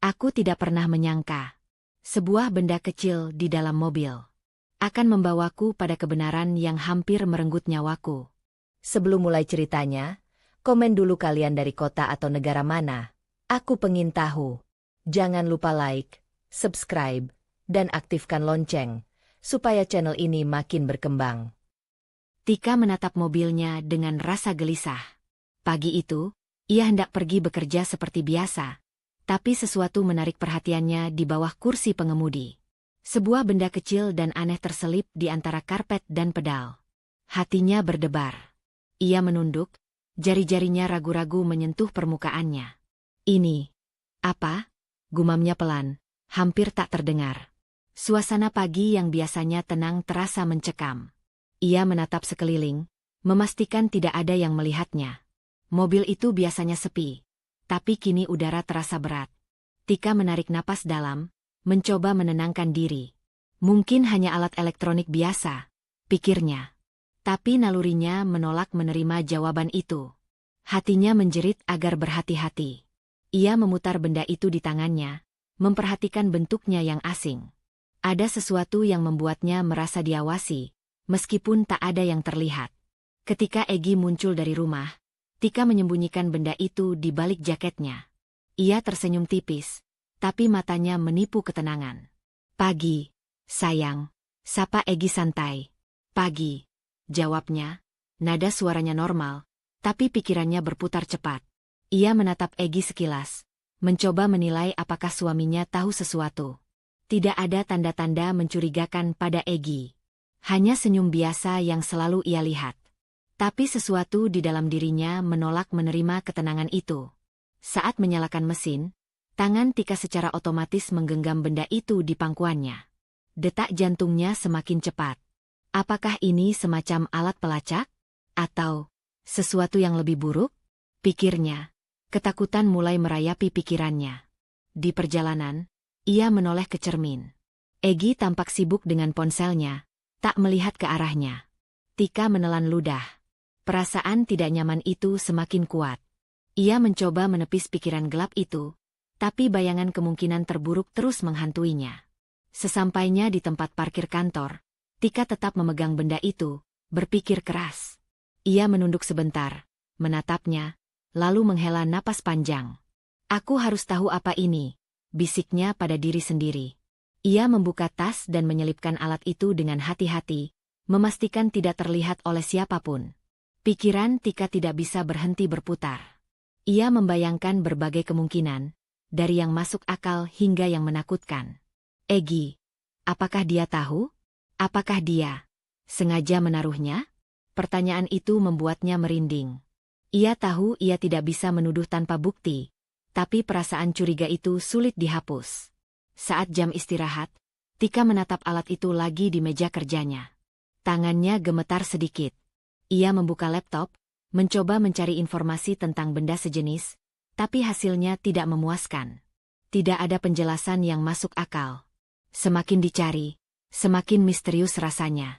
Aku tidak pernah menyangka. Sebuah benda kecil di dalam mobil akan membawaku pada kebenaran yang hampir merenggut nyawaku. Sebelum mulai ceritanya, komen dulu kalian dari kota atau negara mana. Aku pengen tahu. Jangan lupa like, subscribe, dan aktifkan lonceng, supaya channel ini makin berkembang. Tika menatap mobilnya dengan rasa gelisah. Pagi itu, ia hendak pergi bekerja seperti biasa. Tapi sesuatu menarik perhatiannya di bawah kursi pengemudi. Sebuah benda kecil dan aneh terselip di antara karpet dan pedal. Hatinya berdebar. Ia menunduk, jari-jarinya ragu-ragu menyentuh permukaannya. Ini, apa? Gumamnya pelan, hampir tak terdengar. Suasana pagi yang biasanya tenang terasa mencekam. Ia menatap sekeliling, memastikan tidak ada yang melihatnya. Mobil itu biasanya sepi, tapi kini udara terasa berat. Tika menarik napas dalam, mencoba menenangkan diri. Mungkin hanya alat elektronik biasa, pikirnya. Tapi nalurinya menolak menerima jawaban itu. Hatinya menjerit agar berhati-hati. Ia memutar benda itu di tangannya, memperhatikan bentuknya yang asing. Ada sesuatu yang membuatnya merasa diawasi, meskipun tak ada yang terlihat. Ketika Egy muncul dari rumah, Tika menyembunyikan benda itu di balik jaketnya. Ia tersenyum tipis, tapi matanya menipu ketenangan. Pagi, sayang, sapa Egy santai. Pagi, jawabnya, nada suaranya normal, tapi pikirannya berputar cepat. Ia menatap Egy sekilas, mencoba menilai apakah suaminya tahu sesuatu. Tidak ada tanda-tanda mencurigakan pada Egy. Hanya senyum biasa yang selalu ia lihat. Tapi sesuatu di dalam dirinya menolak menerima ketenangan itu. Saat menyalakan mesin, tangan Tika secara otomatis menggenggam benda itu di pangkuannya. Detak jantungnya semakin cepat. Apakah ini semacam alat pelacak? Atau sesuatu yang lebih buruk? Pikirnya. Ketakutan mulai merayapi pikirannya. Di perjalanan, ia menoleh ke cermin. Egy tampak sibuk dengan ponselnya, tak melihat ke arahnya. Tika menelan ludah. Perasaan tidak nyaman itu semakin kuat. Ia mencoba menepis pikiran gelap itu, tapi bayangan kemungkinan terburuk terus menghantuinya. Sesampainya di tempat parkir kantor, Tika tetap memegang benda itu, berpikir keras. Ia menunduk sebentar, menatapnya, lalu menghela napas panjang. Aku harus tahu apa ini, bisiknya pada diri sendiri. Ia membuka tas dan menyelipkan alat itu dengan hati-hati, memastikan tidak terlihat oleh siapapun. Pikiran Tika tidak bisa berhenti berputar. Ia membayangkan berbagai kemungkinan, dari yang masuk akal hingga yang menakutkan. Egy, apakah dia tahu? Apakah dia sengaja menaruhnya? Pertanyaan itu membuatnya merinding. Ia tahu ia tidak bisa menuduh tanpa bukti, tapi perasaan curiga itu sulit dihapus. Saat jam istirahat, Tika menatap alat itu lagi di meja kerjanya. Tangannya gemetar sedikit. Ia membuka laptop, mencoba mencari informasi tentang benda sejenis, tapi hasilnya tidak memuaskan. Tidak ada penjelasan yang masuk akal. Semakin dicari, semakin misterius rasanya.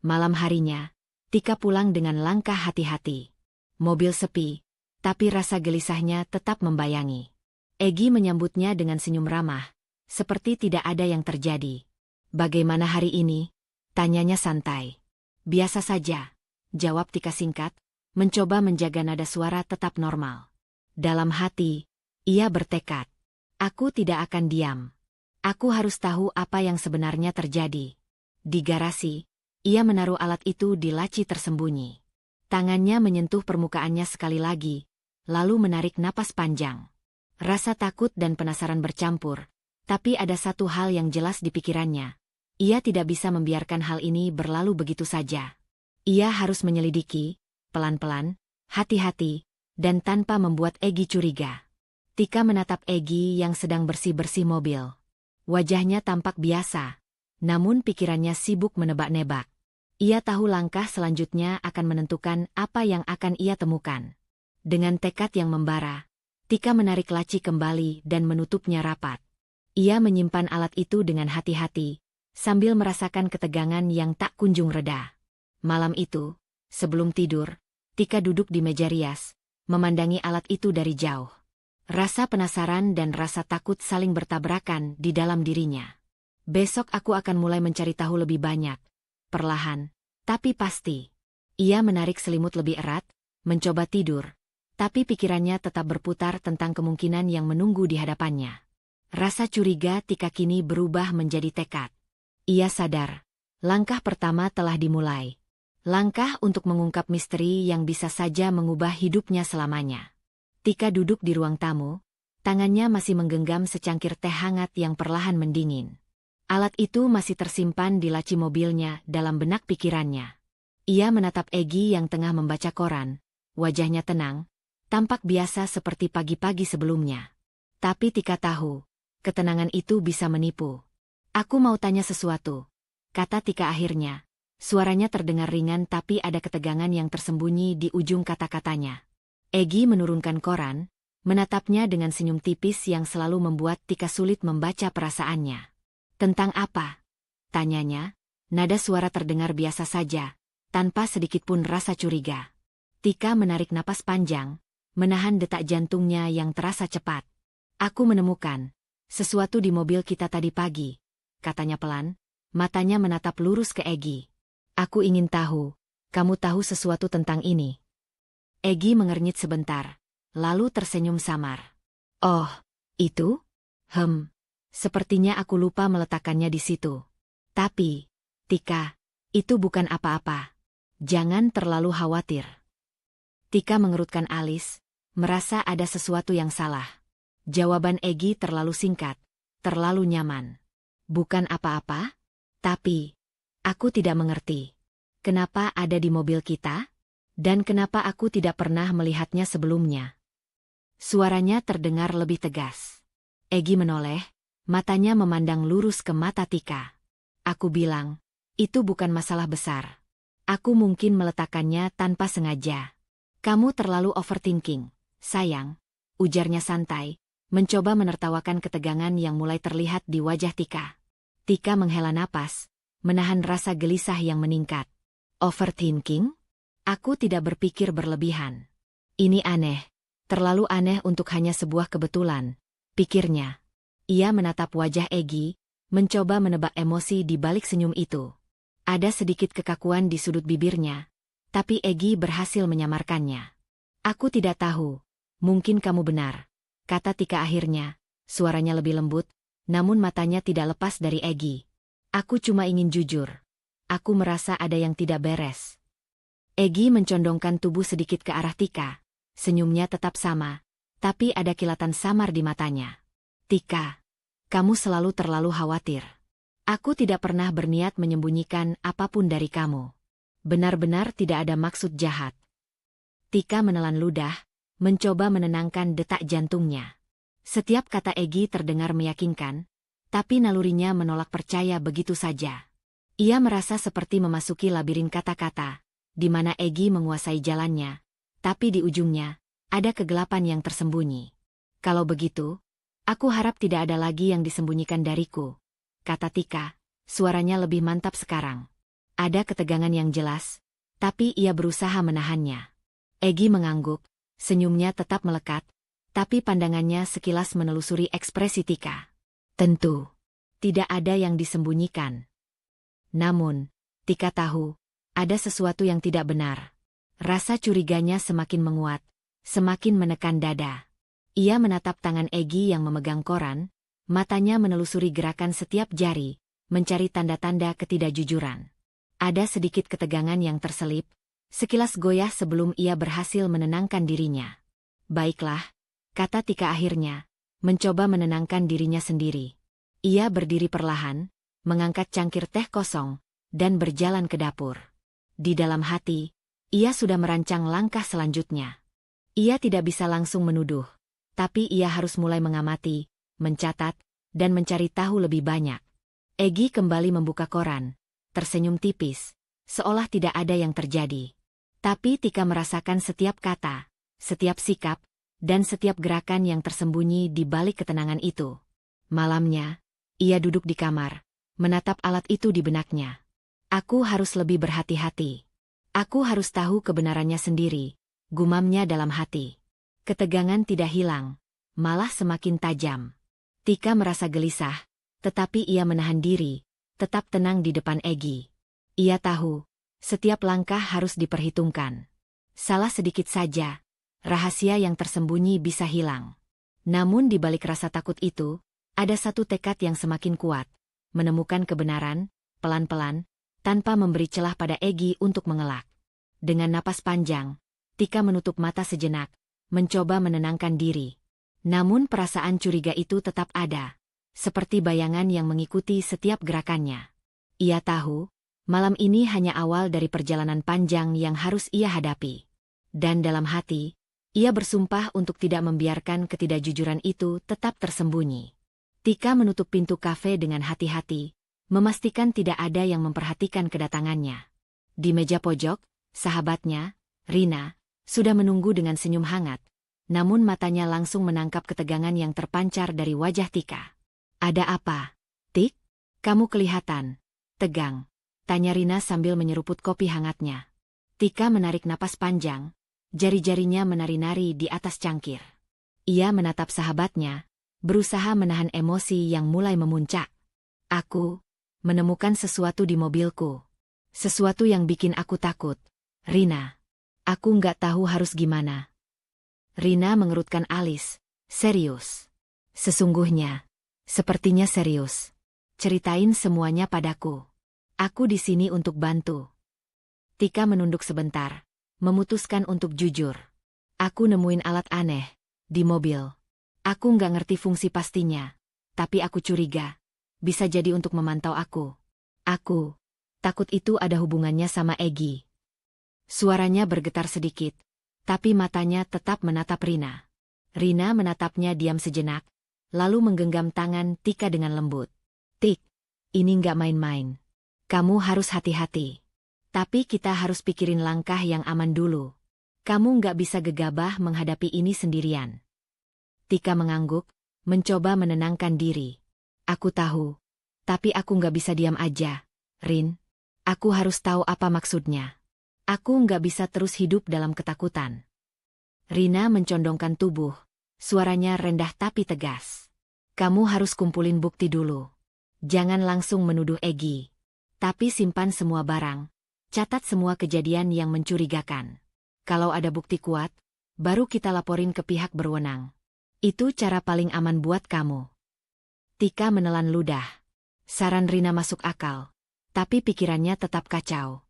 Malam harinya, Tika pulang dengan langkah hati-hati. Mobil sepi, tapi rasa gelisahnya tetap membayangi. Egy menyambutnya dengan senyum ramah, seperti tidak ada yang terjadi. Bagaimana hari ini? Tanyanya santai. Biasa saja, jawab Tika singkat, mencoba menjaga nada suara tetap normal. Dalam hati, ia bertekad. Aku tidak akan diam. Aku harus tahu apa yang sebenarnya terjadi. Di garasi, ia menaruh alat itu di laci tersembunyi. Tangannya menyentuh permukaannya sekali lagi, lalu menarik napas panjang. Rasa takut dan penasaran bercampur, tapi ada satu hal yang jelas di pikirannya. Ia tidak bisa membiarkan hal ini berlalu begitu saja. Ia harus menyelidiki, pelan-pelan, hati-hati, dan tanpa membuat Egy curiga. Tika menatap Egy yang sedang bersih-bersih mobil. Wajahnya tampak biasa, namun pikirannya sibuk menebak-nebak. Ia tahu langkah selanjutnya akan menentukan apa yang akan ia temukan. Dengan tekad yang membara, Tika menarik laci kembali dan menutupnya rapat. Ia menyimpan alat itu dengan hati-hati, sambil merasakan ketegangan yang tak kunjung reda. Malam itu, sebelum tidur, Tika duduk di meja rias, memandangi alat itu dari jauh. Rasa penasaran dan rasa takut saling bertabrakan di dalam dirinya. Besok aku akan mulai mencari tahu lebih banyak. Perlahan, tapi pasti. Ia menarik selimut lebih erat, mencoba tidur. Tapi pikirannya tetap berputar tentang kemungkinan yang menunggu di hadapannya. Rasa curiga Tika kini berubah menjadi tekad. Ia sadar, langkah pertama telah dimulai. Langkah untuk mengungkap misteri yang bisa saja mengubah hidupnya selamanya. Tika duduk di ruang tamu, tangannya masih menggenggam secangkir teh hangat yang perlahan mendingin. Alat itu masih tersimpan di laci mobilnya dalam benak pikirannya. Ia menatap Egy yang tengah membaca koran, wajahnya tenang, tampak biasa seperti pagi-pagi sebelumnya. Tapi Tika tahu, ketenangan itu bisa menipu. Aku mau tanya sesuatu, kata Tika akhirnya. Suaranya terdengar ringan tapi ada ketegangan yang tersembunyi di ujung kata-katanya. Egy menurunkan koran, menatapnya dengan senyum tipis yang selalu membuat Tika sulit membaca perasaannya. Tentang apa? Tanyanya, nada suara terdengar biasa saja, tanpa sedikit pun rasa curiga. Tika menarik napas panjang, menahan detak jantungnya yang terasa cepat. Aku menemukan sesuatu di mobil kita tadi pagi, katanya pelan, matanya menatap lurus ke Egy. Aku ingin tahu, kamu tahu sesuatu tentang ini? Egy mengernyit sebentar, lalu tersenyum samar. Oh, itu? Sepertinya aku lupa meletakkannya di situ. Tapi, Tika, itu bukan apa-apa. Jangan terlalu khawatir. Tika mengerutkan alis, merasa ada sesuatu yang salah. Jawaban Egy terlalu singkat, terlalu nyaman. Bukan apa-apa? Tapi, aku tidak mengerti. Kenapa ada di mobil kita? Dan kenapa aku tidak pernah melihatnya sebelumnya? Suaranya terdengar lebih tegas. Egy menoleh, matanya memandang lurus ke mata Tika. Aku bilang, itu bukan masalah besar. Aku mungkin meletakkannya tanpa sengaja. Kamu terlalu overthinking, sayang, ujarnya santai, mencoba menertawakan ketegangan yang mulai terlihat di wajah Tika. Tika menghela napas, menahan rasa gelisah yang meningkat. Overthinking? Aku tidak berpikir berlebihan. Ini aneh, terlalu aneh untuk hanya sebuah kebetulan, pikirnya. Ia menatap wajah Egy, mencoba menebak emosi di balik senyum itu. Ada sedikit kekakuan di sudut bibirnya, tapi Egy berhasil menyamarkannya. Aku tidak tahu, mungkin kamu benar, kata Tika akhirnya, suaranya lebih lembut, namun matanya tidak lepas dari Egy. Aku cuma ingin jujur. Aku merasa ada yang tidak beres. Egy mencondongkan tubuh sedikit ke arah Tika, senyumnya tetap sama, tapi ada kilatan samar di matanya. Tika, kamu selalu terlalu khawatir. Aku tidak pernah berniat menyembunyikan apapun dari kamu. Benar-benar tidak ada maksud jahat. Tika menelan ludah, mencoba menenangkan detak jantungnya. Setiap kata Egy terdengar meyakinkan, tapi nalurinya menolak percaya begitu saja. Ia merasa seperti memasuki labirin kata-kata, di mana Egy menguasai jalannya, tapi di ujungnya, ada kegelapan yang tersembunyi. Kalau begitu, aku harap tidak ada lagi yang disembunyikan dariku, kata Tika, suaranya lebih mantap sekarang. Ada ketegangan yang jelas, tapi ia berusaha menahannya. Egy mengangguk, senyumnya tetap melekat, tapi pandangannya sekilas menelusuri ekspresi Tika. Tentu, tidak ada yang disembunyikan. Namun, Tika tahu, ada sesuatu yang tidak benar. Rasa curiganya semakin menguat, semakin menekan dada. Ia menatap tangan Egy yang memegang koran, matanya menelusuri gerakan setiap jari, mencari tanda-tanda ketidakjujuran. Ada sedikit ketegangan yang terselip, sekilas goyah sebelum ia berhasil menenangkan dirinya. Baiklah, kata Tika akhirnya, mencoba menenangkan dirinya sendiri. Ia berdiri perlahan, mengangkat cangkir teh kosong, dan berjalan ke dapur. Di dalam hati, ia sudah merancang langkah selanjutnya. Ia tidak bisa langsung menuduh, tapi ia harus mulai mengamati, mencatat, dan mencari tahu lebih banyak. Egy kembali membuka koran, tersenyum tipis, seolah tidak ada yang terjadi. Tapi Tika merasakan setiap kata, setiap sikap, dan setiap gerakan yang tersembunyi di balik ketenangan itu. Malamnya, ia duduk di kamar, menatap alat itu di benaknya. Aku harus lebih berhati-hati. Aku harus tahu kebenarannya sendiri, gumamnya dalam hati. Ketegangan tidak hilang, malah semakin tajam. Tika merasa gelisah, tetapi ia menahan diri, tetap tenang di depan Egy. Ia tahu, setiap langkah harus diperhitungkan. Salah sedikit saja, rahasia yang tersembunyi bisa hilang. Namun di balik rasa takut itu, ada satu tekad yang semakin kuat, menemukan kebenaran, pelan-pelan, tanpa memberi celah pada Egy untuk mengelak. Dengan napas panjang, Tika menutup mata sejenak, mencoba menenangkan diri. Namun perasaan curiga itu tetap ada, seperti bayangan yang mengikuti setiap gerakannya. Ia tahu, malam ini hanya awal dari perjalanan panjang yang harus ia hadapi. Dan dalam hati, ia bersumpah untuk tidak membiarkan ketidakjujuran itu tetap tersembunyi. Tika menutup pintu kafe dengan hati-hati, memastikan tidak ada yang memperhatikan kedatangannya. Di meja pojok, sahabatnya, Rina, sudah menunggu dengan senyum hangat, namun matanya langsung menangkap ketegangan yang terpancar dari wajah Tika. "Ada apa, Tik? Kamu kelihatan tegang," tanya Rina sambil menyeruput kopi hangatnya. Tika menarik napas panjang, jari-jarinya menari-nari di atas cangkir. Ia menatap sahabatnya, berusaha menahan emosi yang mulai memuncak. "Aku menemukan sesuatu di mobilku. Sesuatu yang bikin aku takut, Rina. Aku nggak tahu harus gimana." Rina mengerutkan alis. "Serius? Sesungguhnya, sepertinya serius. Ceritain semuanya padaku. Aku di sini untuk bantu." Tika menunduk sebentar, memutuskan untuk jujur. "Aku nemuin alat aneh di mobil. Aku nggak ngerti fungsi pastinya, tapi aku curiga bisa jadi untuk memantau aku. Aku takut itu ada hubungannya sama Egy." Suaranya bergetar sedikit, tapi matanya tetap menatap Rina. Rina menatapnya diam sejenak, lalu menggenggam tangan Tika dengan lembut. "Tik, ini nggak main-main. Kamu harus hati-hati. Tapi kita harus pikirin langkah yang aman dulu. Kamu nggak bisa gegabah menghadapi ini sendirian." Tika mengangguk, mencoba menenangkan diri. "Aku tahu, tapi aku nggak bisa diam aja, Rin. Aku harus tahu apa maksudnya. Aku nggak bisa terus hidup dalam ketakutan." Rina mencondongkan tubuh, suaranya rendah tapi tegas. "Kamu harus kumpulin bukti dulu. Jangan langsung menuduh Egy. Tapi simpan semua barang, catat semua kejadian yang mencurigakan. Kalau ada bukti kuat, baru kita laporin ke pihak berwenang. Itu cara paling aman buat kamu." Tika menelan ludah. Saran Rina masuk akal, tapi pikirannya tetap kacau.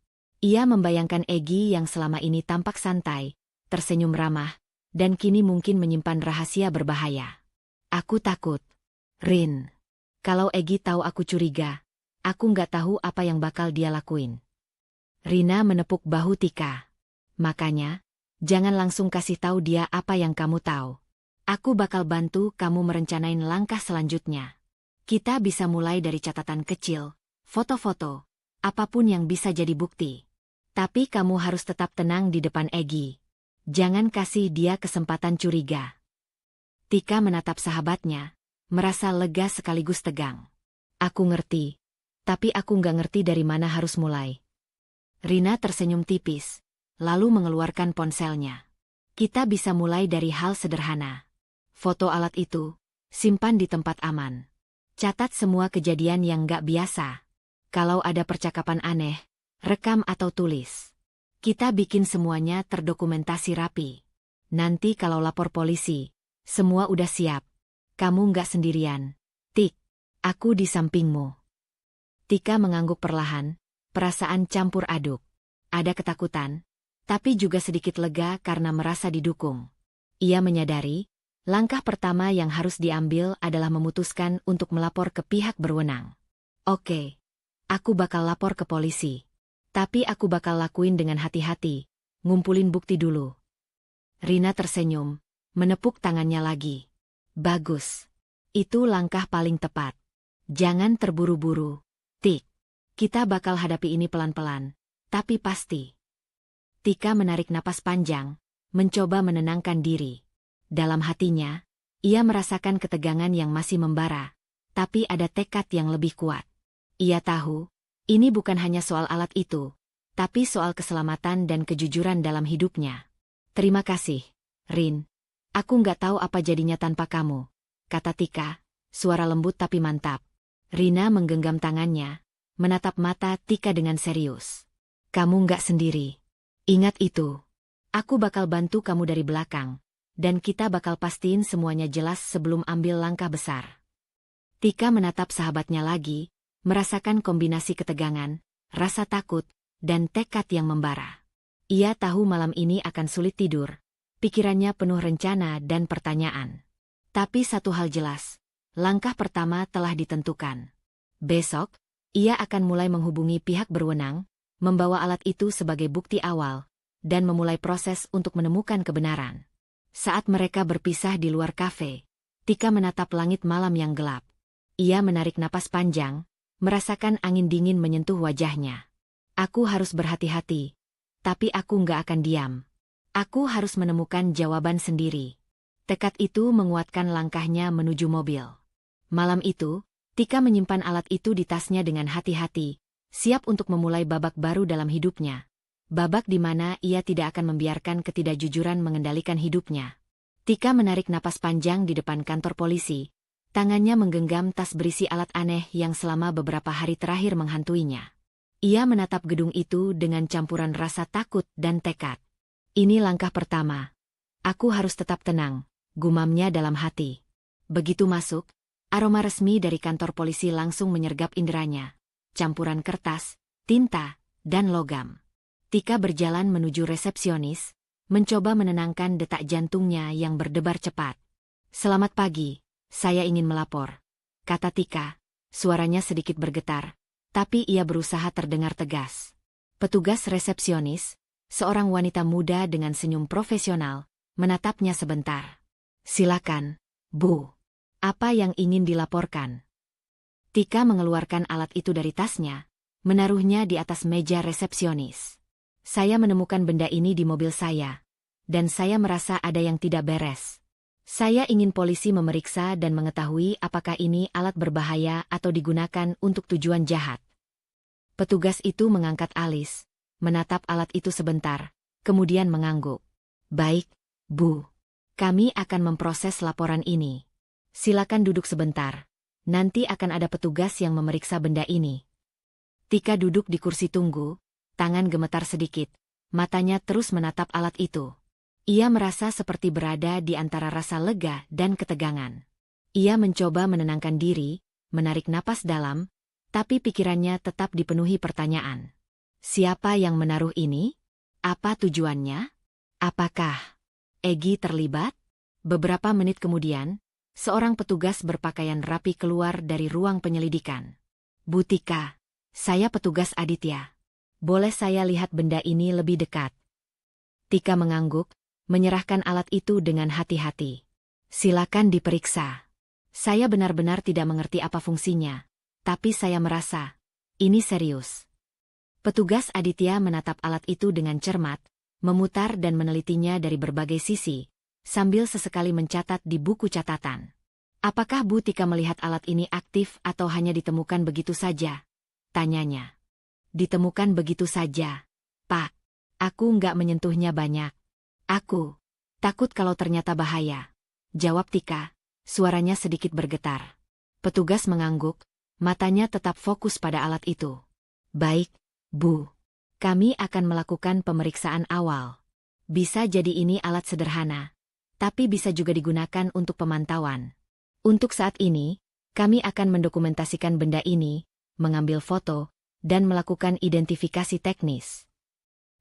Ia membayangkan Egy yang selama ini tampak santai, tersenyum ramah, dan kini mungkin menyimpan rahasia berbahaya. "Aku takut, Rin. Kalau Egy tahu aku curiga, aku nggak tahu apa yang bakal dia lakuin." Rina menepuk bahu Tika. "Makanya, jangan langsung kasih tahu dia apa yang kamu tahu. Aku bakal bantu kamu merencanain langkah selanjutnya. Kita bisa mulai dari catatan kecil, foto-foto, apapun yang bisa jadi bukti. Tapi kamu harus tetap tenang di depan Egy. Jangan kasih dia kesempatan curiga." Tika menatap sahabatnya, merasa lega sekaligus tegang. "Aku ngerti, tapi aku nggak ngerti dari mana harus mulai." Rina tersenyum tipis, lalu mengeluarkan ponselnya. "Kita bisa mulai dari hal sederhana. Foto alat itu, simpan di tempat aman. Catat semua kejadian yang nggak biasa. Kalau ada percakapan aneh, rekam atau tulis. Kita bikin semuanya terdokumentasi rapi. Nanti kalau lapor polisi, semua udah siap. Kamu nggak sendirian, Tik. Aku di sampingmu." Tika mengangguk perlahan, perasaan campur aduk. Ada ketakutan, tapi juga sedikit lega karena merasa didukung. Ia menyadari, langkah pertama yang harus diambil adalah memutuskan untuk melapor ke pihak berwenang. "Oke, aku bakal lapor ke polisi. Tapi aku bakal lakuin dengan hati-hati, ngumpulin bukti dulu." Rina tersenyum, menepuk tangannya lagi. "Bagus. Itu langkah paling tepat. Jangan terburu-buru, Tik. Kita bakal hadapi ini pelan-pelan, tapi pasti." Tika menarik napas panjang, mencoba menenangkan diri. Dalam hatinya, ia merasakan ketegangan yang masih membara, tapi ada tekad yang lebih kuat. Ia tahu, ini bukan hanya soal alat itu, tapi soal keselamatan dan kejujuran dalam hidupnya. "Terima kasih, Rin. Aku nggak tahu apa jadinya tanpa kamu, kata Tika, suara lembut tapi mantap. Rina menggenggam tangannya, menatap mata Tika dengan serius. Kamu nggak sendiri. Ingat itu. Aku bakal bantu kamu dari belakang, dan kita bakal pastiin semuanya jelas sebelum ambil langkah besar. Tika menatap sahabatnya lagi, merasakan kombinasi ketegangan, rasa takut, dan tekad yang membara. Ia tahu malam ini akan sulit tidur, pikirannya penuh rencana dan pertanyaan. Tapi satu hal jelas, langkah pertama telah ditentukan. Besok, ia akan mulai menghubungi pihak berwenang, membawa alat itu sebagai bukti awal, dan memulai proses untuk menemukan kebenaran. Saat mereka berpisah di luar kafe, Tika menatap langit malam yang gelap. Ia menarik napas panjang, merasakan angin dingin menyentuh wajahnya. Aku harus berhati-hati, tapi aku nggak akan diam. Aku harus menemukan jawaban sendiri. Tekad itu menguatkan langkahnya menuju mobil. Malam itu, Tika menyimpan alat itu di tasnya dengan hati-hati, siap untuk memulai babak baru dalam hidupnya. Babak di mana ia tidak akan membiarkan ketidakjujuran mengendalikan hidupnya. Tika menarik napas panjang di depan kantor polisi. Tangannya menggenggam tas berisi alat aneh yang selama beberapa hari terakhir menghantuinya. Ia menatap gedung itu dengan campuran rasa takut dan tekad. Ini langkah pertama. Aku harus tetap tenang, gumamnya dalam hati. Begitu masuk, aroma resmi dari kantor polisi langsung menyergap inderanya. Campuran kertas, tinta, dan logam. Tika berjalan menuju resepsionis, mencoba menenangkan detak jantungnya yang berdebar cepat. Selamat pagi. Saya ingin melapor, kata Tika, suaranya sedikit bergetar, tapi ia berusaha terdengar tegas. Petugas resepsionis, seorang wanita muda dengan senyum profesional, menatapnya sebentar. Silakan, Bu. Apa yang ingin dilaporkan? Tika mengeluarkan alat itu dari tasnya, menaruhnya di atas meja resepsionis. Saya menemukan benda ini di mobil saya, dan saya merasa ada yang tidak beres. Saya ingin polisi memeriksa dan mengetahui apakah ini alat berbahaya atau digunakan untuk tujuan jahat. Petugas itu mengangkat alis, menatap alat itu sebentar, kemudian mengangguk. Baik, Bu. Kami akan memproses laporan ini. Silakan duduk sebentar. Nanti akan ada petugas yang memeriksa benda ini. Tika duduk di kursi tunggu, tangan gemetar sedikit, matanya terus menatap alat itu. Ia merasa seperti berada di antara rasa lega dan ketegangan. Ia mencoba menenangkan diri, menarik napas dalam, tapi pikirannya tetap dipenuhi pertanyaan. Siapa yang menaruh ini? Apa tujuannya? Apakah Egy terlibat? Beberapa menit kemudian, seorang petugas berpakaian rapi keluar dari ruang penyelidikan. Bu Tika, saya petugas Aditya. Boleh saya lihat benda ini lebih dekat? Tika mengangguk, menyerahkan alat itu dengan hati-hati. Silakan diperiksa. Saya benar-benar tidak mengerti apa fungsinya, tapi saya merasa ini serius. Petugas Aditya menatap alat itu dengan cermat, memutar dan menelitinya dari berbagai sisi, sambil sesekali mencatat di buku catatan. Apakah Bu Tika melihat alat ini aktif atau hanya ditemukan begitu saja? Tanyanya. Ditemukan begitu saja, Pak. Aku nggak menyentuhnya banyak. Aku takut kalau ternyata bahaya, jawab Tika, suaranya sedikit bergetar. Petugas mengangguk, matanya tetap fokus pada alat itu. Baik, Bu. Kami akan melakukan pemeriksaan awal. Bisa jadi ini alat sederhana, tapi bisa juga digunakan untuk pemantauan. Untuk saat ini, kami akan mendokumentasikan benda ini, mengambil foto, dan melakukan identifikasi teknis.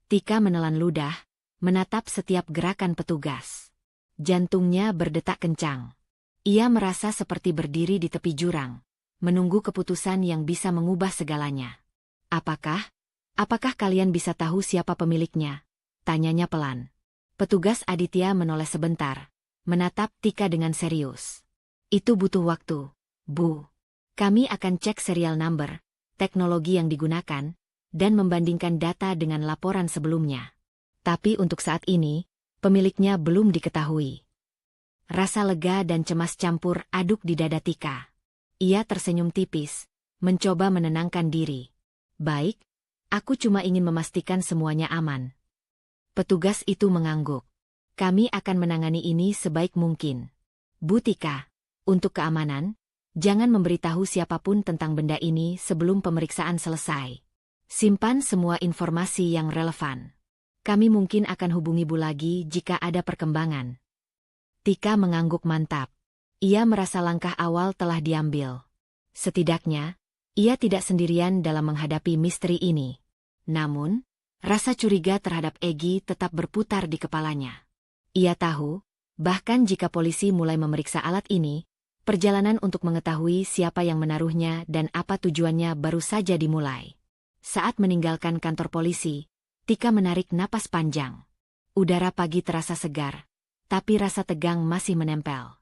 Tika menelan ludah, menatap setiap gerakan petugas. Jantungnya berdetak kencang. Ia merasa seperti berdiri di tepi jurang, menunggu keputusan yang bisa mengubah segalanya. Apakah kalian bisa tahu siapa pemiliknya? Tanyanya pelan. Petugas Aditya menoleh sebentar, menatap Tika dengan serius. Itu butuh waktu, Bu. Kami akan cek serial number, teknologi yang digunakan, dan membandingkan data dengan laporan sebelumnya. Tapi untuk saat ini, pemiliknya belum diketahui. Rasa lega dan cemas campur aduk di dada Tika. Ia tersenyum tipis, mencoba menenangkan diri. Baik, aku cuma ingin memastikan semuanya aman. Petugas itu mengangguk. Kami akan menangani ini sebaik mungkin. Bu Tika, untuk keamanan, jangan memberitahu siapapun tentang benda ini sebelum pemeriksaan selesai. Simpan semua informasi yang relevan. Kami mungkin akan hubungi Bu lagi jika ada perkembangan. Tika mengangguk mantap. Ia merasa langkah awal telah diambil. Setidaknya, ia tidak sendirian dalam menghadapi misteri ini. Namun, rasa curiga terhadap Egy tetap berputar di kepalanya. Ia tahu, bahkan jika polisi mulai memeriksa alat ini, perjalanan untuk mengetahui siapa yang menaruhnya dan apa tujuannya baru saja dimulai. Saat meninggalkan kantor polisi, Tika menarik napas panjang. Udara pagi terasa segar, tapi rasa tegang masih menempel.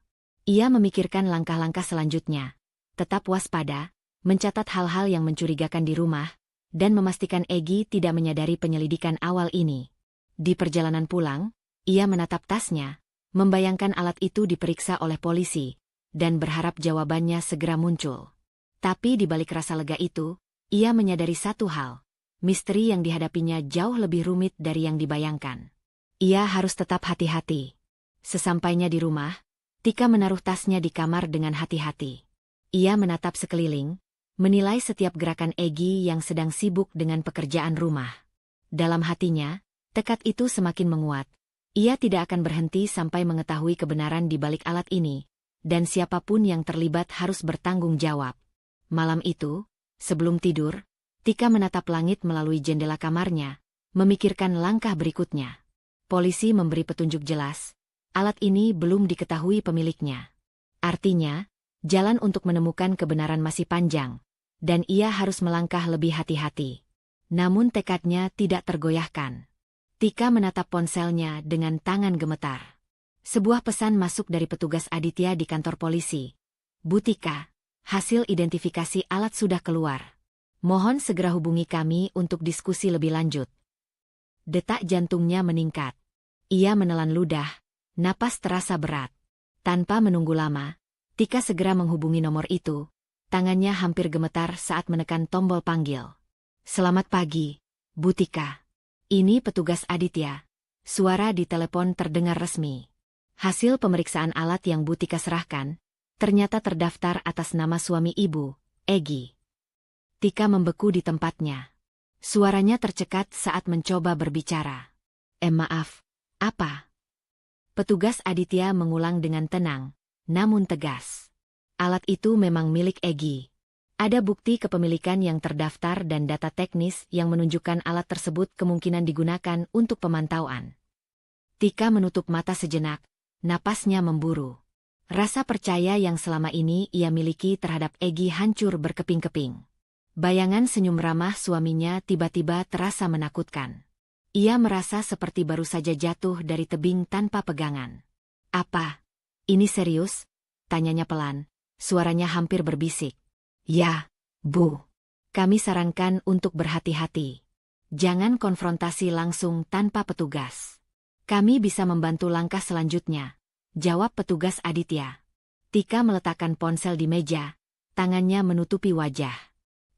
Ia memikirkan langkah-langkah selanjutnya, tetap waspada, mencatat hal-hal yang mencurigakan di rumah, dan memastikan Egy tidak menyadari penyelidikan awal ini. Di perjalanan pulang, ia menatap tasnya, membayangkan alat itu diperiksa oleh polisi, dan berharap jawabannya segera muncul. Tapi di balik rasa lega itu, ia menyadari satu hal, misteri yang dihadapinya jauh lebih rumit dari yang dibayangkan. Ia harus tetap hati-hati. Sesampainya di rumah, Tika menaruh tasnya di kamar dengan hati-hati. Ia menatap sekeliling, menilai setiap gerakan Egy yang sedang sibuk dengan pekerjaan rumah. Dalam hatinya, tekad itu semakin menguat. Ia tidak akan berhenti sampai mengetahui kebenaran di balik alat ini, dan siapapun yang terlibat harus bertanggung jawab. Malam itu, sebelum tidur, Tika menatap langit melalui jendela kamarnya, memikirkan langkah berikutnya. Polisi memberi petunjuk jelas, alat ini belum diketahui pemiliknya. Artinya, jalan untuk menemukan kebenaran masih panjang, dan ia harus melangkah lebih hati-hati. Namun tekadnya tidak tergoyahkan. Tika menatap ponselnya dengan tangan gemetar. Sebuah pesan masuk dari petugas Aditya di kantor polisi. Bu Tika, hasil identifikasi alat sudah keluar. Mohon segera hubungi kami untuk diskusi lebih lanjut. Detak jantungnya meningkat. Ia menelan ludah, napas terasa berat. Tanpa menunggu lama, Tika segera menghubungi nomor itu. Tangannya hampir gemetar saat menekan tombol panggil. Selamat pagi, Bu Tika. Ini petugas Aditya. Suara di telepon terdengar resmi. Hasil pemeriksaan alat yang Bu Tika serahkan, ternyata terdaftar atas nama suami ibu, Egy. Tika membeku di tempatnya. Suaranya tercekat saat mencoba berbicara. Maaf, apa? Petugas Aditya mengulang dengan tenang, namun tegas. Alat itu memang milik Egy. Ada bukti kepemilikan yang terdaftar dan data teknis yang menunjukkan alat tersebut kemungkinan digunakan untuk pemantauan. Tika menutup mata sejenak, napasnya memburu. Rasa percaya yang selama ini ia miliki terhadap Egy hancur berkeping-keping. Bayangan senyum ramah suaminya tiba-tiba terasa menakutkan. Ia merasa seperti baru saja jatuh dari tebing tanpa pegangan. Apa? Ini serius? Tanyanya pelan, suaranya hampir berbisik. Ya, Bu. Kami sarankan untuk berhati-hati. Jangan konfrontasi langsung tanpa petugas. Kami bisa membantu langkah selanjutnya, jawab petugas Aditya. Tika meletakkan ponsel di meja, tangannya menutupi wajah.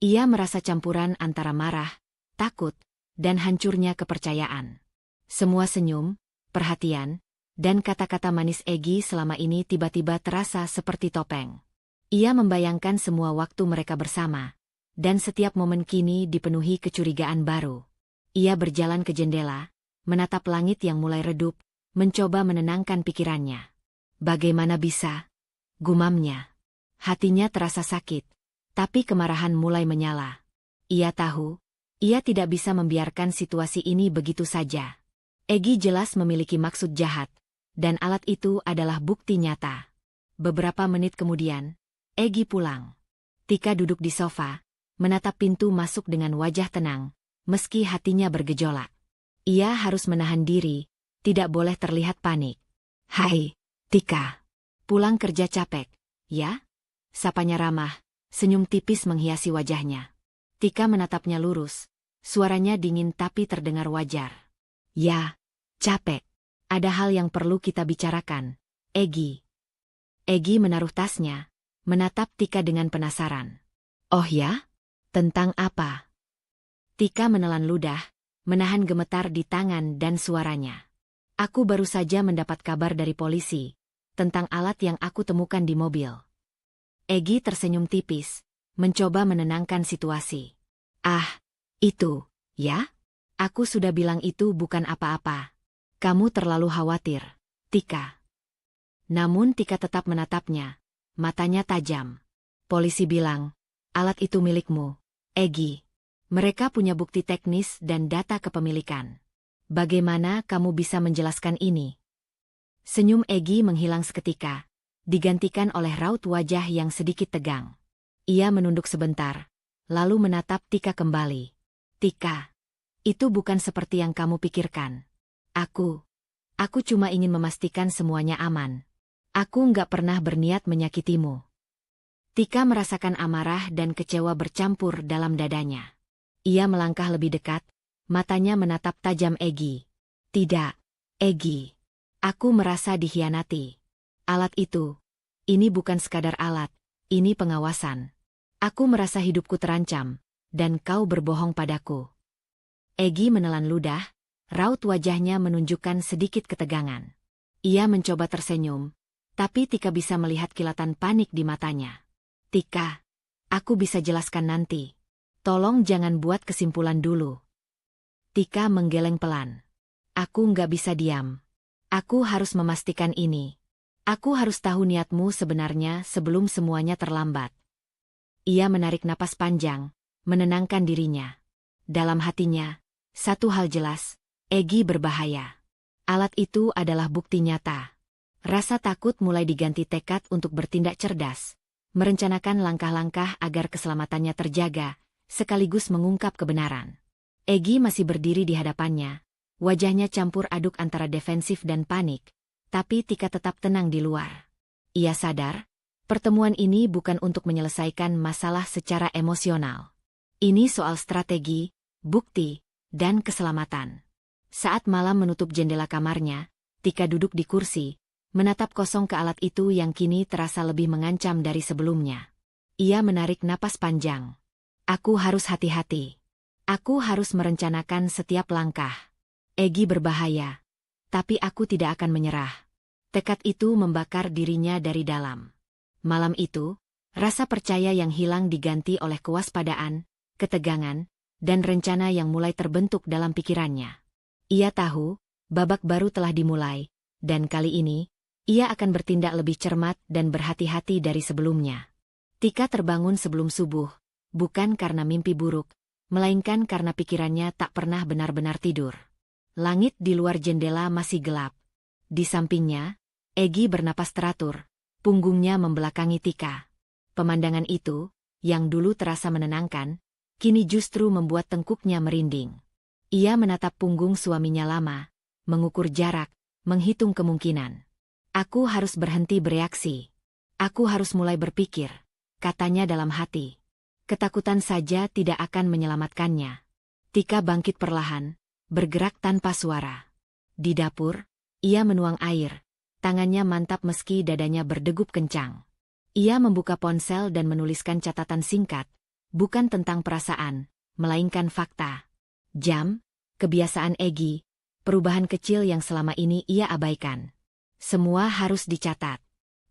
Ia merasa campuran antara marah, takut, dan hancurnya kepercayaan. Semua senyum, perhatian, dan kata-kata manis Egy selama ini tiba-tiba terasa seperti topeng. Ia membayangkan semua waktu mereka bersama, dan setiap momen kini dipenuhi kecurigaan baru. Ia berjalan ke jendela, menatap langit yang mulai redup, mencoba menenangkan pikirannya. Bagaimana bisa? Gumamnya. Hatinya terasa sakit, tapi kemarahan mulai menyala. Ia tahu, ia tidak bisa membiarkan situasi ini begitu saja. Egy jelas memiliki maksud jahat, dan alat itu adalah bukti nyata. Beberapa menit kemudian, Egy pulang. Tika duduk di sofa, menatap pintu masuk dengan wajah tenang, meski hatinya bergejolak. Ia harus menahan diri, tidak boleh terlihat panik. Hai, Tika. Pulang kerja capek, ya? Sapanya ramah, senyum tipis menghiasi wajahnya. Tika menatapnya lurus, suaranya dingin tapi terdengar wajar. Ya, capek. Ada hal yang perlu kita bicarakan, Egy. Egy menaruh tasnya, menatap Tika dengan penasaran. Oh ya? Tentang apa? Tika menelan ludah, menahan gemetar di tangan dan suaranya. Aku baru saja mendapat kabar dari polisi tentang alat yang aku temukan di mobil. Egy tersenyum tipis, mencoba menenangkan situasi. Ah, itu, ya? Aku sudah bilang itu bukan apa-apa. Kamu terlalu khawatir, Tika. Namun Tika tetap menatapnya, matanya tajam. Polisi bilang, alat itu milikmu, Egy. Mereka punya bukti teknis dan data kepemilikan. Bagaimana kamu bisa menjelaskan ini? Senyum Egy menghilang seketika, digantikan oleh raut wajah yang sedikit tegang. Ia menunduk sebentar, lalu menatap Tika kembali. Tika, itu bukan seperti yang kamu pikirkan. Aku cuma ingin memastikan semuanya aman. Aku nggak pernah berniat menyakitimu. Tika merasakan amarah dan kecewa bercampur dalam dadanya. Ia melangkah lebih dekat, matanya menatap tajam Egy. Tidak, Egy. Aku merasa dikhianati. Alat itu, ini bukan sekadar alat, ini pengawasan. Aku merasa hidupku terancam, dan kau berbohong padaku. Egy menelan ludah, raut wajahnya menunjukkan sedikit ketegangan. Ia mencoba tersenyum, tapi Tika bisa melihat kilatan panik di matanya. Tika, aku bisa jelaskan nanti. Tolong jangan buat kesimpulan dulu. Tika menggeleng pelan. Aku nggak bisa diam. Aku harus memastikan ini. Aku harus tahu niatmu sebenarnya sebelum semuanya terlambat. Ia menarik napas panjang, menenangkan dirinya. Dalam hatinya, satu hal jelas, Egy berbahaya. Alat itu adalah bukti nyata. Rasa takut mulai diganti tekad untuk bertindak cerdas, merencanakan langkah-langkah agar keselamatannya terjaga, sekaligus mengungkap kebenaran. Egy masih berdiri di hadapannya, wajahnya campur aduk antara defensif dan panik, tapi Tika tetap tenang di luar. Ia sadar, pertemuan ini bukan untuk menyelesaikan masalah secara emosional. Ini soal strategi, bukti, dan keselamatan. Saat malam menutup jendela kamarnya, Tika duduk di kursi, menatap kosong ke alat itu yang kini terasa lebih mengancam dari sebelumnya. Ia menarik napas panjang. Aku harus hati-hati. Aku harus merencanakan setiap langkah. Egy berbahaya, tapi aku tidak akan menyerah. Tekad itu membakar dirinya dari dalam. Malam itu, rasa percaya yang hilang diganti oleh kewaspadaan, ketegangan, dan rencana yang mulai terbentuk dalam pikirannya. Ia tahu, babak baru telah dimulai, dan kali ini, ia akan bertindak lebih cermat dan berhati-hati dari sebelumnya. Tika terbangun sebelum subuh, bukan karena mimpi buruk, melainkan karena pikirannya tak pernah benar-benar tidur. Langit di luar jendela masih gelap. Di sampingnya, Egy bernapas teratur, punggungnya membelakangi Tika. Pemandangan itu, yang dulu terasa menenangkan, kini justru membuat tengkuknya merinding. Ia menatap punggung suaminya lama, mengukur jarak, menghitung kemungkinan. Aku harus berhenti bereaksi. Aku harus mulai berpikir, katanya dalam hati. Ketakutan saja tidak akan menyelamatkannya. Tika bangkit perlahan, bergerak tanpa suara. Di dapur, ia menuang air, tangannya mantap meski dadanya berdegup kencang. Ia membuka ponsel dan menuliskan catatan singkat, bukan tentang perasaan, melainkan fakta. Jam, kebiasaan Egy, perubahan kecil yang selama ini ia abaikan. Semua harus dicatat.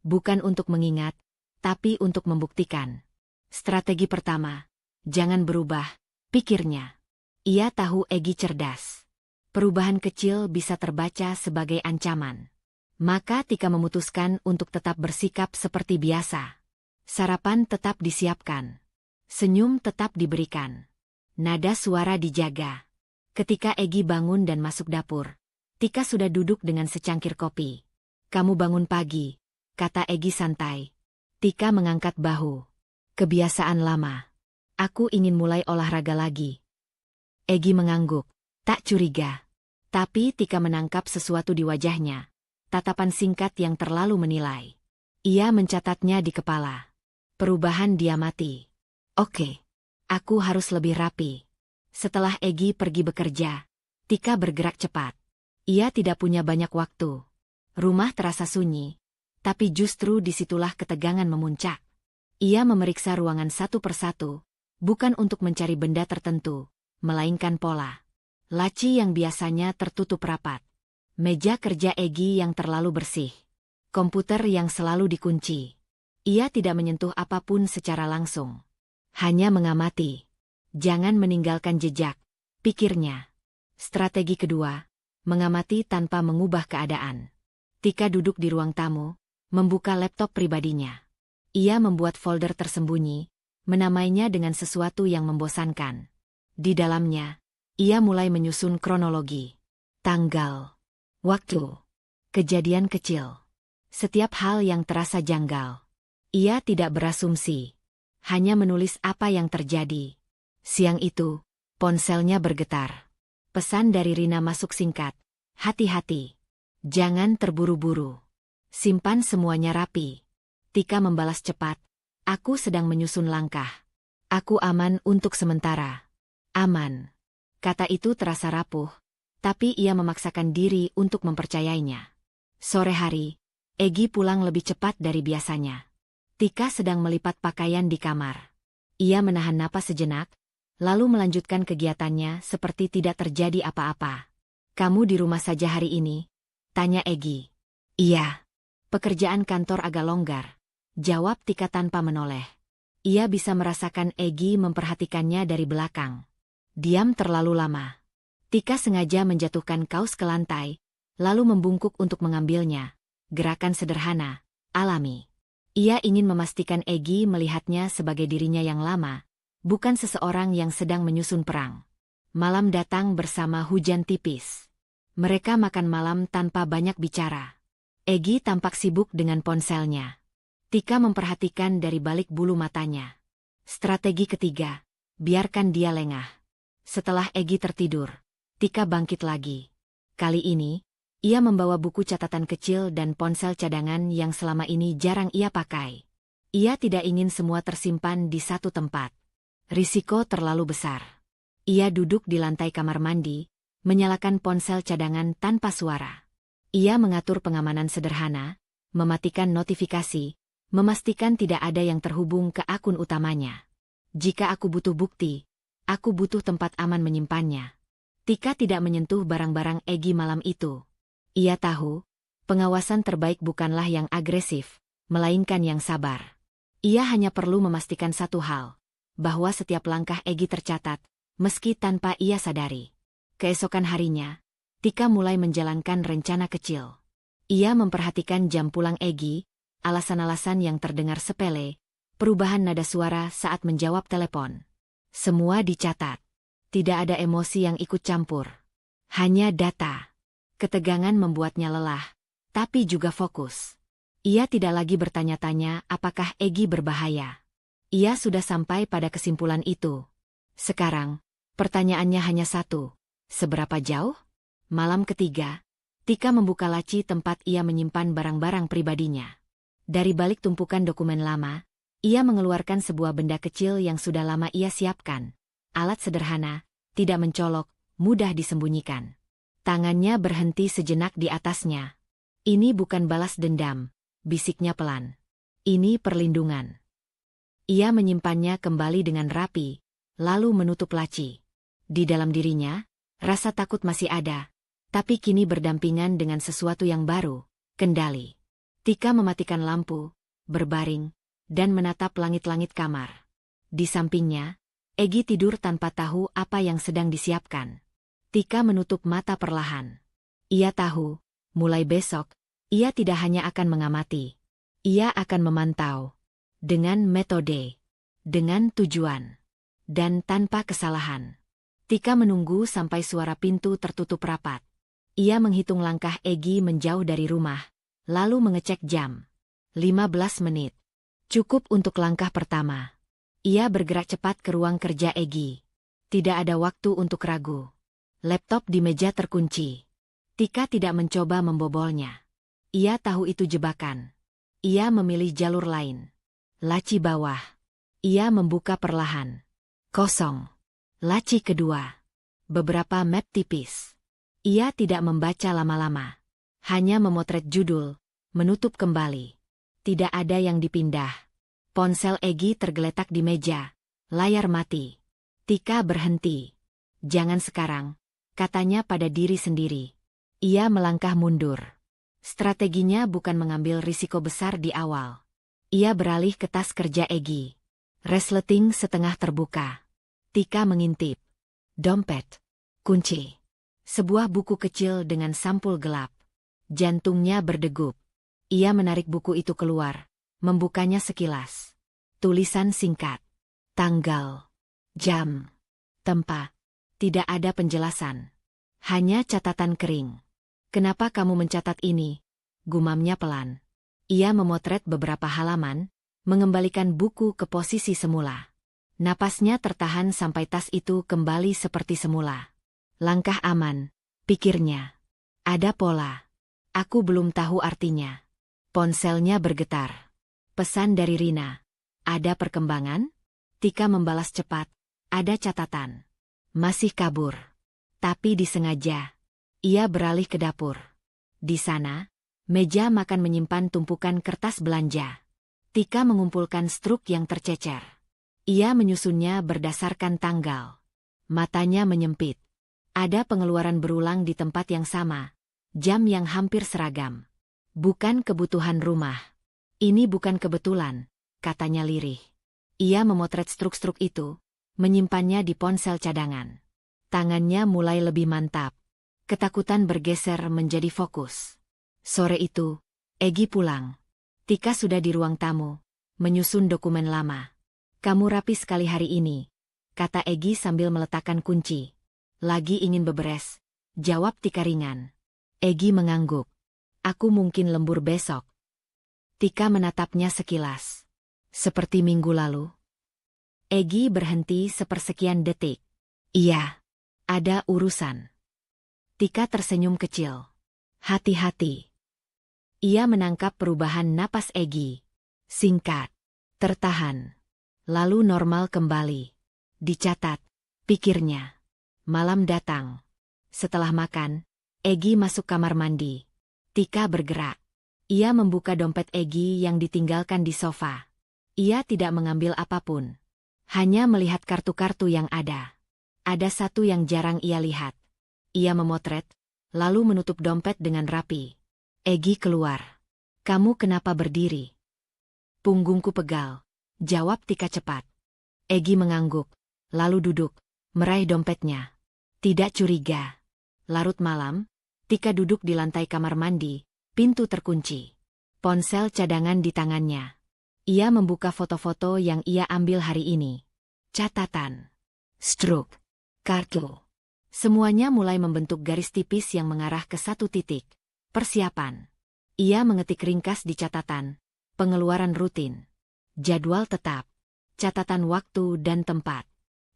Bukan untuk mengingat, tapi untuk membuktikan. Strategi pertama, jangan berubah, pikirnya. Ia tahu Egy cerdas. Perubahan kecil bisa terbaca sebagai ancaman. Maka Tika memutuskan untuk tetap bersikap seperti biasa. Sarapan tetap disiapkan. Senyum tetap diberikan. Nada suara dijaga. Ketika Egy bangun dan masuk dapur, Tika sudah duduk dengan secangkir kopi. Kamu bangun pagi, kata Egy santai. Tika mengangkat bahu. Kebiasaan lama. Aku ingin mulai olahraga lagi. Egy mengangguk, tak curiga. Tapi Tika menangkap sesuatu di wajahnya. Tatapan singkat yang terlalu menilai. Ia mencatatnya di kepala. Perubahan diamati. Oke. Aku harus lebih rapi. Setelah Egy pergi bekerja, Tika bergerak cepat. Ia tidak punya banyak waktu. Rumah terasa sunyi, tapi justru disitulah ketegangan memuncak. Ia memeriksa ruangan satu persatu, bukan untuk mencari benda tertentu, melainkan pola. Laci yang biasanya tertutup rapat. Meja kerja Egy yang terlalu bersih. Komputer yang selalu dikunci. Ia tidak menyentuh apapun secara langsung. Hanya mengamati. Jangan meninggalkan jejak, pikirnya. Strategi kedua, mengamati tanpa mengubah keadaan. Tika duduk di ruang tamu, membuka laptop pribadinya. Ia membuat folder tersembunyi, menamainya dengan sesuatu yang membosankan. Di dalamnya, ia mulai menyusun kronologi. Tanggal, waktu, kejadian kecil. Setiap hal yang terasa janggal. Ia tidak berasumsi. Hanya menulis apa yang terjadi. Siang itu, ponselnya bergetar. Pesan dari Rina masuk singkat. Hati-hati. Jangan terburu-buru. Simpan semuanya rapi. Tika membalas cepat. Aku sedang menyusun langkah. Aku aman untuk sementara. Aman. Kata itu terasa rapuh, tapi ia memaksakan diri untuk mempercayainya. Sore hari, Egy pulang lebih cepat dari biasanya. Tika sedang melipat pakaian di kamar. Ia menahan napas sejenak, lalu melanjutkan kegiatannya seperti tidak terjadi apa-apa. Kamu di rumah saja hari ini? Tanya Egy. Iya. Pekerjaan kantor agak longgar. Jawab Tika tanpa menoleh. Ia bisa merasakan Egy memperhatikannya dari belakang. Diam terlalu lama. Tika sengaja menjatuhkan kaos ke lantai, lalu membungkuk untuk mengambilnya. Gerakan sederhana, alami. Ia ingin memastikan Egy melihatnya sebagai dirinya yang lama, bukan seseorang yang sedang menyusun perang. Malam datang bersama hujan tipis. Mereka makan malam tanpa banyak bicara. Egy tampak sibuk dengan ponselnya. Tika memperhatikan dari balik bulu matanya. Strategi ketiga, biarkan dia lengah. Setelah Egy tertidur, Tika bangkit lagi. Kali ini, ia membawa buku catatan kecil dan ponsel cadangan yang selama ini jarang ia pakai. Ia tidak ingin semua tersimpan di satu tempat. Risiko terlalu besar. Ia duduk di lantai kamar mandi, menyalakan ponsel cadangan tanpa suara. Ia mengatur pengamanan sederhana, mematikan notifikasi, memastikan tidak ada yang terhubung ke akun utamanya. Jika aku butuh bukti, aku butuh tempat aman menyimpannya. Tika tidak menyentuh barang-barang Egy malam itu. Ia tahu, pengawasan terbaik bukanlah yang agresif, melainkan yang sabar. Ia hanya perlu memastikan satu hal, bahwa setiap langkah Egy tercatat, meski tanpa ia sadari. Keesokan harinya, Tika mulai menjalankan rencana kecil. Ia memperhatikan jam pulang Egy, alasan-alasan yang terdengar sepele, perubahan nada suara saat menjawab telepon. Semua dicatat. Tidak ada emosi yang ikut campur. Hanya data. Ketegangan membuatnya lelah, tapi juga fokus. Ia tidak lagi bertanya-tanya apakah Egy berbahaya. Ia sudah sampai pada kesimpulan itu. Sekarang, pertanyaannya hanya satu. Seberapa jauh? Malam ketiga, Tika membuka laci tempat ia menyimpan barang-barang pribadinya. Dari balik tumpukan dokumen lama, ia mengeluarkan sebuah benda kecil yang sudah lama ia siapkan. Alat sederhana, tidak mencolok, mudah disembunyikan. Tangannya berhenti sejenak di atasnya. Ini bukan balas dendam, bisiknya pelan. Ini perlindungan. Ia menyimpannya kembali dengan rapi, lalu menutup laci. Di dalam dirinya, rasa takut masih ada, tapi kini berdampingan dengan sesuatu yang baru, kendali. Tika mematikan lampu, berbaring, dan menatap langit-langit kamar. Di sampingnya, Egy tidur tanpa tahu apa yang sedang disiapkan. Tika menutup mata perlahan. Ia tahu, mulai besok, ia tidak hanya akan mengamati. Ia akan memantau. Dengan metode. Dengan tujuan. Dan tanpa kesalahan. Tika menunggu sampai suara pintu tertutup rapat. Ia menghitung langkah Egy menjauh dari rumah, lalu mengecek jam. 15 menit. Cukup untuk langkah pertama. Ia bergerak cepat ke ruang kerja Egy. Tidak ada waktu untuk ragu. Laptop di meja terkunci. Tika tidak mencoba membobolnya. Ia tahu itu jebakan. Ia memilih jalur lain. Laci bawah. Ia membuka perlahan. Kosong. Laci kedua. Beberapa map tipis. Ia tidak membaca lama-lama. Hanya memotret judul, menutup kembali. Tidak ada yang dipindah. Ponsel Egy tergeletak di meja. Layar mati. Tika berhenti. Jangan sekarang, katanya pada diri sendiri. Ia melangkah mundur. Strateginya bukan mengambil risiko besar di awal. Ia beralih ke tas kerja Egy. Resleting setengah terbuka. Tika mengintip. Dompet. Kunci. Sebuah buku kecil dengan sampul gelap. Jantungnya berdegup. Ia menarik buku itu keluar, membukanya sekilas. Tulisan singkat. Tanggal. Jam. Tempat. Tidak ada penjelasan. Hanya catatan kering. "Kenapa kamu mencatat ini?" gumamnya pelan. Ia memotret beberapa halaman, mengembalikan buku ke posisi semula. Napasnya tertahan sampai tas itu kembali seperti semula. Langkah aman, pikirnya. Ada pola. Aku belum tahu artinya. Ponselnya bergetar. Pesan dari Rina. Ada perkembangan? Tika membalas cepat. Ada catatan. Masih kabur. Tapi disengaja. Ia beralih ke dapur. Di sana, meja makan menyimpan tumpukan kertas belanja. Tika mengumpulkan struk yang tercecer. Ia menyusunnya berdasarkan tanggal. Matanya menyempit. Ada pengeluaran berulang di tempat yang sama. Jam yang hampir seragam. Bukan kebutuhan rumah. Ini bukan kebetulan, katanya lirih. Ia memotret struk-struk itu, menyimpannya di ponsel cadangan. Tangannya mulai lebih mantap. Ketakutan bergeser menjadi fokus. Sore itu, Egy pulang. Tika sudah di ruang tamu, menyusun dokumen lama. "Kamu rapi sekali hari ini," kata Egy sambil meletakkan kunci. "Lagi ingin beberes," jawab Tika ringan. Egy mengangguk. "Aku mungkin lembur besok." Tika menatapnya sekilas. "Seperti minggu lalu?" Egy berhenti sepersekian detik. "Iya. Ada urusan." Tika tersenyum kecil. "Hati-hati." Ia menangkap perubahan napas Egy. Singkat. Tertahan. Lalu normal kembali. Dicatat, pikirnya. Malam datang. Setelah makan, Egy masuk kamar mandi. Tika bergerak. Ia membuka dompet Egy yang ditinggalkan di sofa. Ia tidak mengambil apapun. Hanya melihat kartu-kartu yang ada. Ada satu yang jarang ia lihat. Ia memotret, lalu menutup dompet dengan rapi. Egy keluar. "Kamu kenapa berdiri?" "Punggungku pegal," jawab Tika cepat. Egy mengangguk, lalu duduk, meraih dompetnya. Tidak curiga. Larut malam, Tika duduk di lantai kamar mandi, pintu terkunci. Ponsel cadangan di tangannya. Ia membuka foto-foto yang ia ambil hari ini. Catatan. Struk. Kartu. Semuanya mulai membentuk garis tipis yang mengarah ke satu titik. Persiapan. Ia mengetik ringkas di catatan. Pengeluaran rutin. Jadwal tetap. Catatan waktu dan tempat.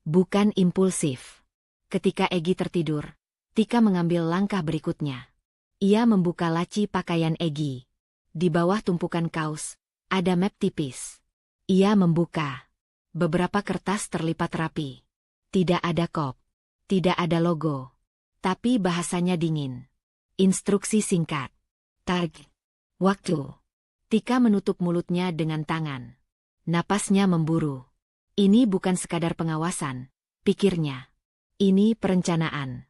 Bukan impulsif. Ketika Egy tertidur, Tika mengambil langkah berikutnya. Ia membuka laci pakaian Egy. Di bawah tumpukan kaos, ada map tipis. Ia membuka. Beberapa kertas terlipat rapi. Tidak ada kop. Tidak ada logo. Tapi bahasanya dingin. Instruksi singkat. Target. Waktu. Tika menutup mulutnya dengan tangan. Napasnya memburu. Ini bukan sekadar pengawasan, pikirnya. Ini perencanaan.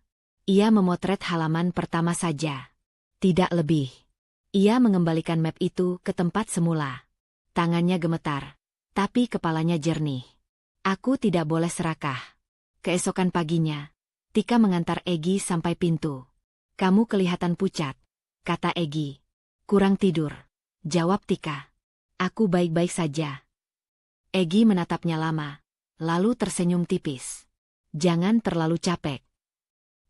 Ia memotret halaman pertama saja. Tidak lebih. Ia mengembalikan map itu ke tempat semula. Tangannya gemetar, tapi kepalanya jernih. Aku tidak boleh serakah. Keesokan paginya, Tika mengantar Egy sampai pintu. "Kamu kelihatan pucat," kata Egy. "Kurang tidur," jawab Tika. "Aku baik-baik saja." Egy menatapnya lama, lalu tersenyum tipis. "Jangan terlalu capek."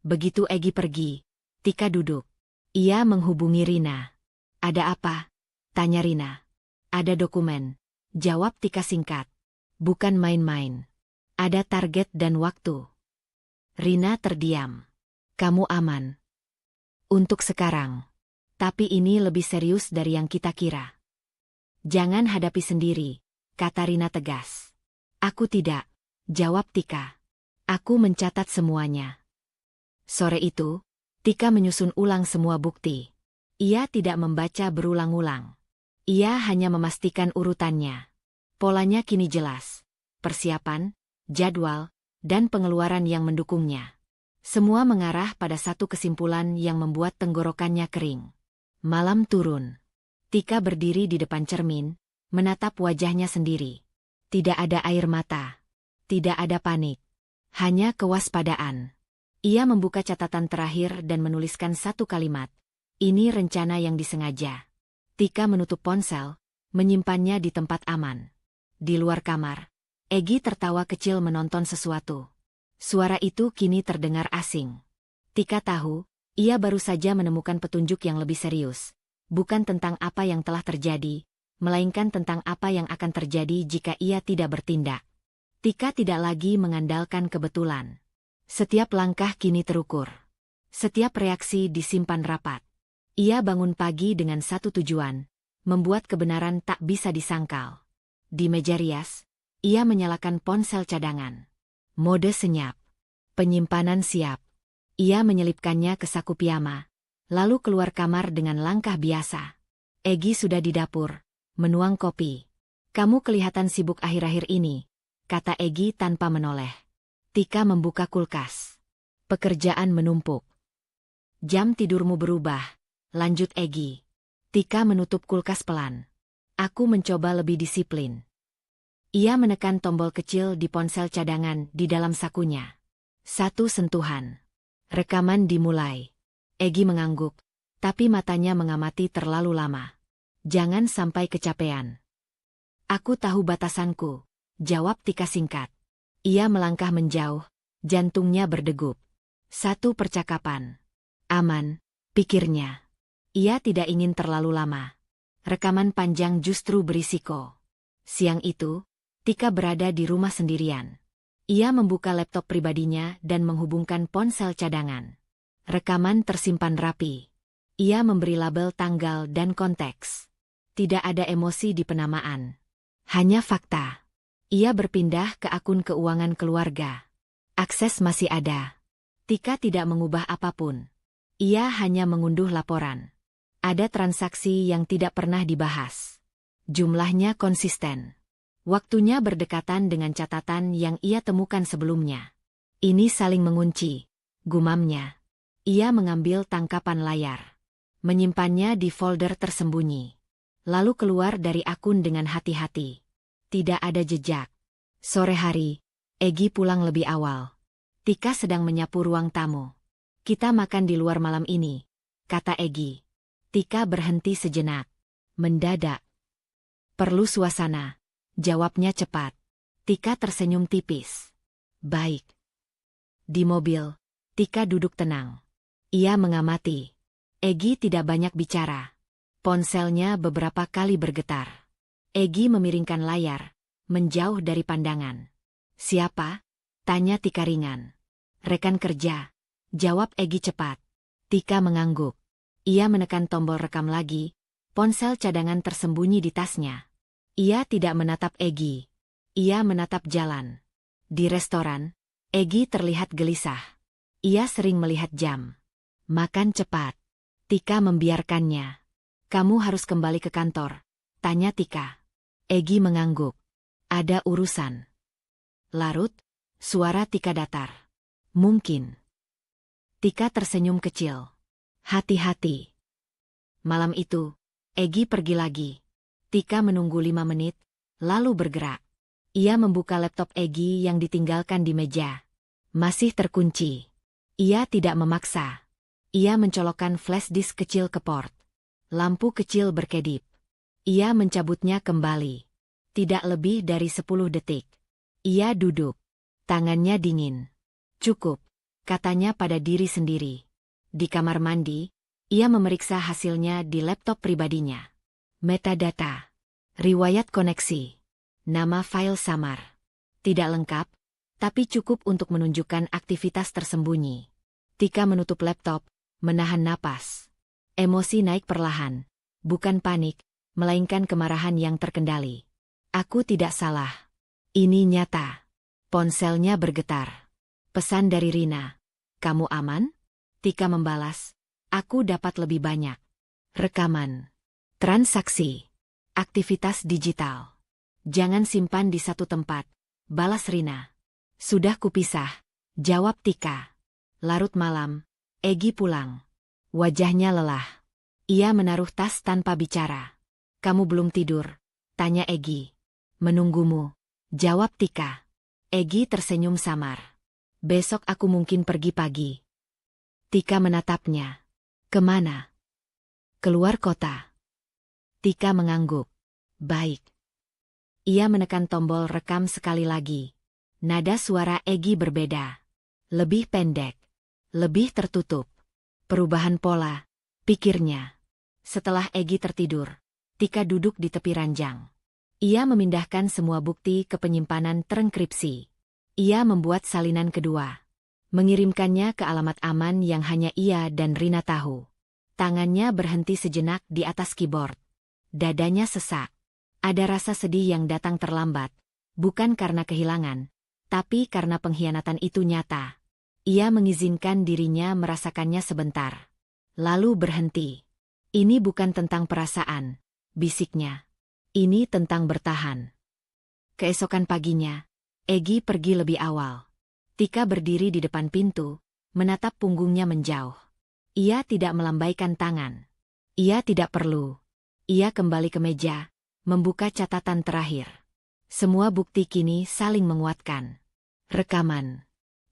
Begitu Egy pergi, Tika duduk. Ia menghubungi Rina. "Ada apa?" tanya Rina. "Ada dokumen," jawab Tika singkat. "Bukan main-main. Ada target dan waktu." Rina terdiam. "Kamu aman?" "Untuk sekarang. Tapi ini lebih serius dari yang kita kira." "Jangan hadapi sendiri," kata Rina tegas. "Aku tidak," jawab Tika. "Aku mencatat semuanya." Sore itu, Tika menyusun ulang semua bukti. Ia tidak membaca berulang-ulang. Ia hanya memastikan urutannya. Polanya kini jelas. Persiapan, jadwal, dan pengeluaran yang mendukungnya. Semua mengarah pada satu kesimpulan yang membuat tenggorokannya kering. Malam turun. Tika berdiri di depan cermin, menatap wajahnya sendiri. Tidak ada air mata. Tidak ada panik. Hanya kewaspadaan. Ia membuka catatan terakhir dan menuliskan satu kalimat. Ini rencana yang disengaja. Tika menutup ponsel, menyimpannya di tempat aman. Di luar kamar, Egy tertawa kecil menonton sesuatu. Suara itu kini terdengar asing. Tika tahu, ia baru saja menemukan petunjuk yang lebih serius. Bukan tentang apa yang telah terjadi, melainkan tentang apa yang akan terjadi jika ia tidak bertindak. Tika tidak lagi mengandalkan kebetulan. Setiap langkah kini terukur. Setiap reaksi disimpan rapat. Ia bangun pagi dengan satu tujuan, membuat kebenaran tak bisa disangkal. Di meja rias, ia menyalakan ponsel cadangan. Mode senyap. Penyimpanan siap. Ia menyelipkannya ke saku piyama, lalu keluar kamar dengan langkah biasa. Egy sudah di dapur, menuang kopi. Kamu kelihatan sibuk akhir-akhir ini, kata Egy tanpa menoleh. Tika membuka kulkas. Pekerjaan menumpuk. Jam tidurmu berubah, lanjut Egy. Tika menutup kulkas pelan. Aku mencoba lebih disiplin. Ia menekan tombol kecil di ponsel cadangan di dalam sakunya. Satu sentuhan. Rekaman dimulai. Egy mengangguk, tapi matanya mengamati terlalu lama. Jangan sampai kecapean. Aku tahu batasanku, jawab Tika singkat. Ia melangkah menjauh, jantungnya berdegup. Satu percakapan. Aman, pikirnya. Ia tidak ingin terlalu lama. Rekaman panjang justru berisiko. Siang itu, Tika berada di rumah sendirian. Ia membuka laptop pribadinya dan menghubungkan ponsel cadangan. Rekaman tersimpan rapi. Ia memberi label tanggal dan konteks. Tidak ada emosi di penamaan. Hanya fakta. Ia berpindah ke akun keuangan keluarga. Akses masih ada. Tika tidak mengubah apapun. Ia hanya mengunduh laporan. Ada transaksi yang tidak pernah dibahas. Jumlahnya konsisten. Waktunya berdekatan dengan catatan yang ia temukan sebelumnya. Ini saling mengunci, gumamnya. Ia mengambil tangkapan layar. Menyimpannya di folder tersembunyi. Lalu keluar dari akun dengan hati-hati. Tidak ada jejak. Sore hari, Egy pulang lebih awal. Tika sedang menyapu ruang tamu. Kita makan di luar malam ini, kata Egy. Tika berhenti sejenak. Mendadak. Perlu suasana. Jawabnya cepat. Tika tersenyum tipis. Baik. Di mobil, Tika duduk tenang. Ia mengamati. Egy tidak banyak bicara. Ponselnya beberapa kali bergetar. Egy memiringkan layar, menjauh dari pandangan. Siapa? Tanya Tika ringan. Rekan kerja. Jawab Egy cepat. Tika mengangguk. Ia menekan tombol rekam lagi. Ponsel cadangan tersembunyi di tasnya. Ia tidak menatap Egy. Ia menatap jalan. Di restoran, Egy terlihat gelisah. Ia sering melihat jam. Makan cepat. Tika membiarkannya. Kamu harus kembali ke kantor, tanya Tika. Egy mengangguk. Ada urusan. Larut, suara Tika datar. Mungkin. Tika tersenyum kecil. Hati-hati. Malam itu, Egy pergi lagi. Tika menunggu 5 menit, lalu bergerak. Ia membuka laptop Egy yang ditinggalkan di meja. Masih terkunci. Ia tidak memaksa. Ia mencolokkan flash disk kecil ke port. Lampu kecil berkedip. Ia mencabutnya kembali. Tidak lebih dari 10 detik. Ia duduk. Tangannya dingin. Cukup, katanya pada diri sendiri. Di kamar mandi, ia memeriksa hasilnya di laptop pribadinya. Metadata. Riwayat koneksi. Nama file samar. Tidak lengkap, tapi cukup untuk menunjukkan aktivitas tersembunyi. Tika menutup laptop, menahan napas. Emosi naik perlahan. Bukan panik, melainkan kemarahan yang terkendali. Aku tidak salah. Ini nyata. Ponselnya bergetar. Pesan dari Rina. Kamu aman? Tika membalas. Aku dapat lebih banyak. Rekaman. Transaksi. Aktivitas digital. Jangan simpan di satu tempat. Balas Rina. Sudah kupisah. Jawab Tika. Larut malam, Egi pulang. Wajahnya lelah. Ia menaruh tas tanpa bicara. Kamu belum tidur? Tanya Egi. Menunggumu, jawab Tika. Egi tersenyum samar. Besok aku mungkin pergi pagi. Tika menatapnya. Kemana? Keluar kota. Tika mengangguk. Baik. Ia menekan tombol rekam sekali lagi. Nada suara Egi berbeda. Lebih pendek. Lebih tertutup. Perubahan pola, pikirnya. Setelah Egi tertidur, Tika duduk di tepi ranjang. Ia memindahkan semua bukti ke penyimpanan terenkripsi. Ia membuat salinan kedua. Mengirimkannya ke alamat aman yang hanya ia dan Rina tahu. Tangannya berhenti sejenak di atas keyboard. Dadanya sesak. Ada rasa sedih yang datang terlambat. Bukan karena kehilangan, tapi karena pengkhianatan itu nyata. Ia mengizinkan dirinya merasakannya sebentar. Lalu berhenti. Ini bukan tentang perasaan, bisiknya. Ini tentang bertahan. Keesokan paginya, Egi pergi lebih awal. Tika berdiri di depan pintu, menatap punggungnya menjauh. Ia tidak melambaikan tangan. Ia tidak perlu. Ia kembali ke meja, membuka catatan terakhir. Semua bukti kini saling menguatkan. Rekaman.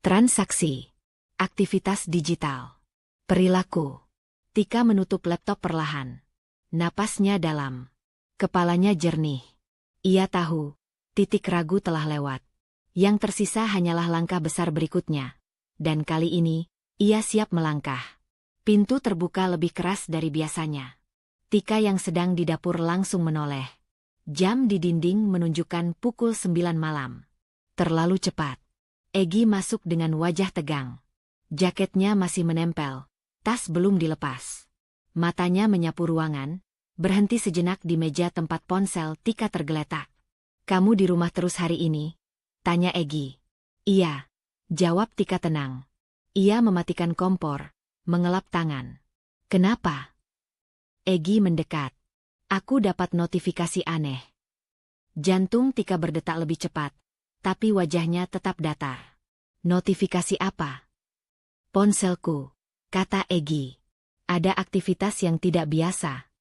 Transaksi. Aktivitas digital. Perilaku. Tika menutup laptop perlahan. Napasnya dalam. Kepalanya jernih. Ia tahu, titik ragu telah lewat. Yang tersisa hanyalah langkah besar berikutnya. Dan kali ini, ia siap melangkah. Pintu terbuka lebih keras dari biasanya. Tika yang sedang di dapur langsung menoleh. Jam di dinding menunjukkan pukul 9 malam. Terlalu cepat. Egi masuk dengan wajah tegang. Jaketnya masih menempel, tas belum dilepas. Matanya menyapu ruangan, berhenti sejenak di meja tempat ponsel Tika tergeletak. Kamu di rumah terus hari ini? Tanya Egi. Iya, jawab Tika tenang. Ia mematikan kompor, mengelap tangan. Kenapa? Egi mendekat. Aku dapat notifikasi aneh. Jantung Tika berdetak lebih cepat, tapi wajahnya tetap datar. Notifikasi apa? Ponselku, kata Egi. Ada aktivitas yang tidak biasa.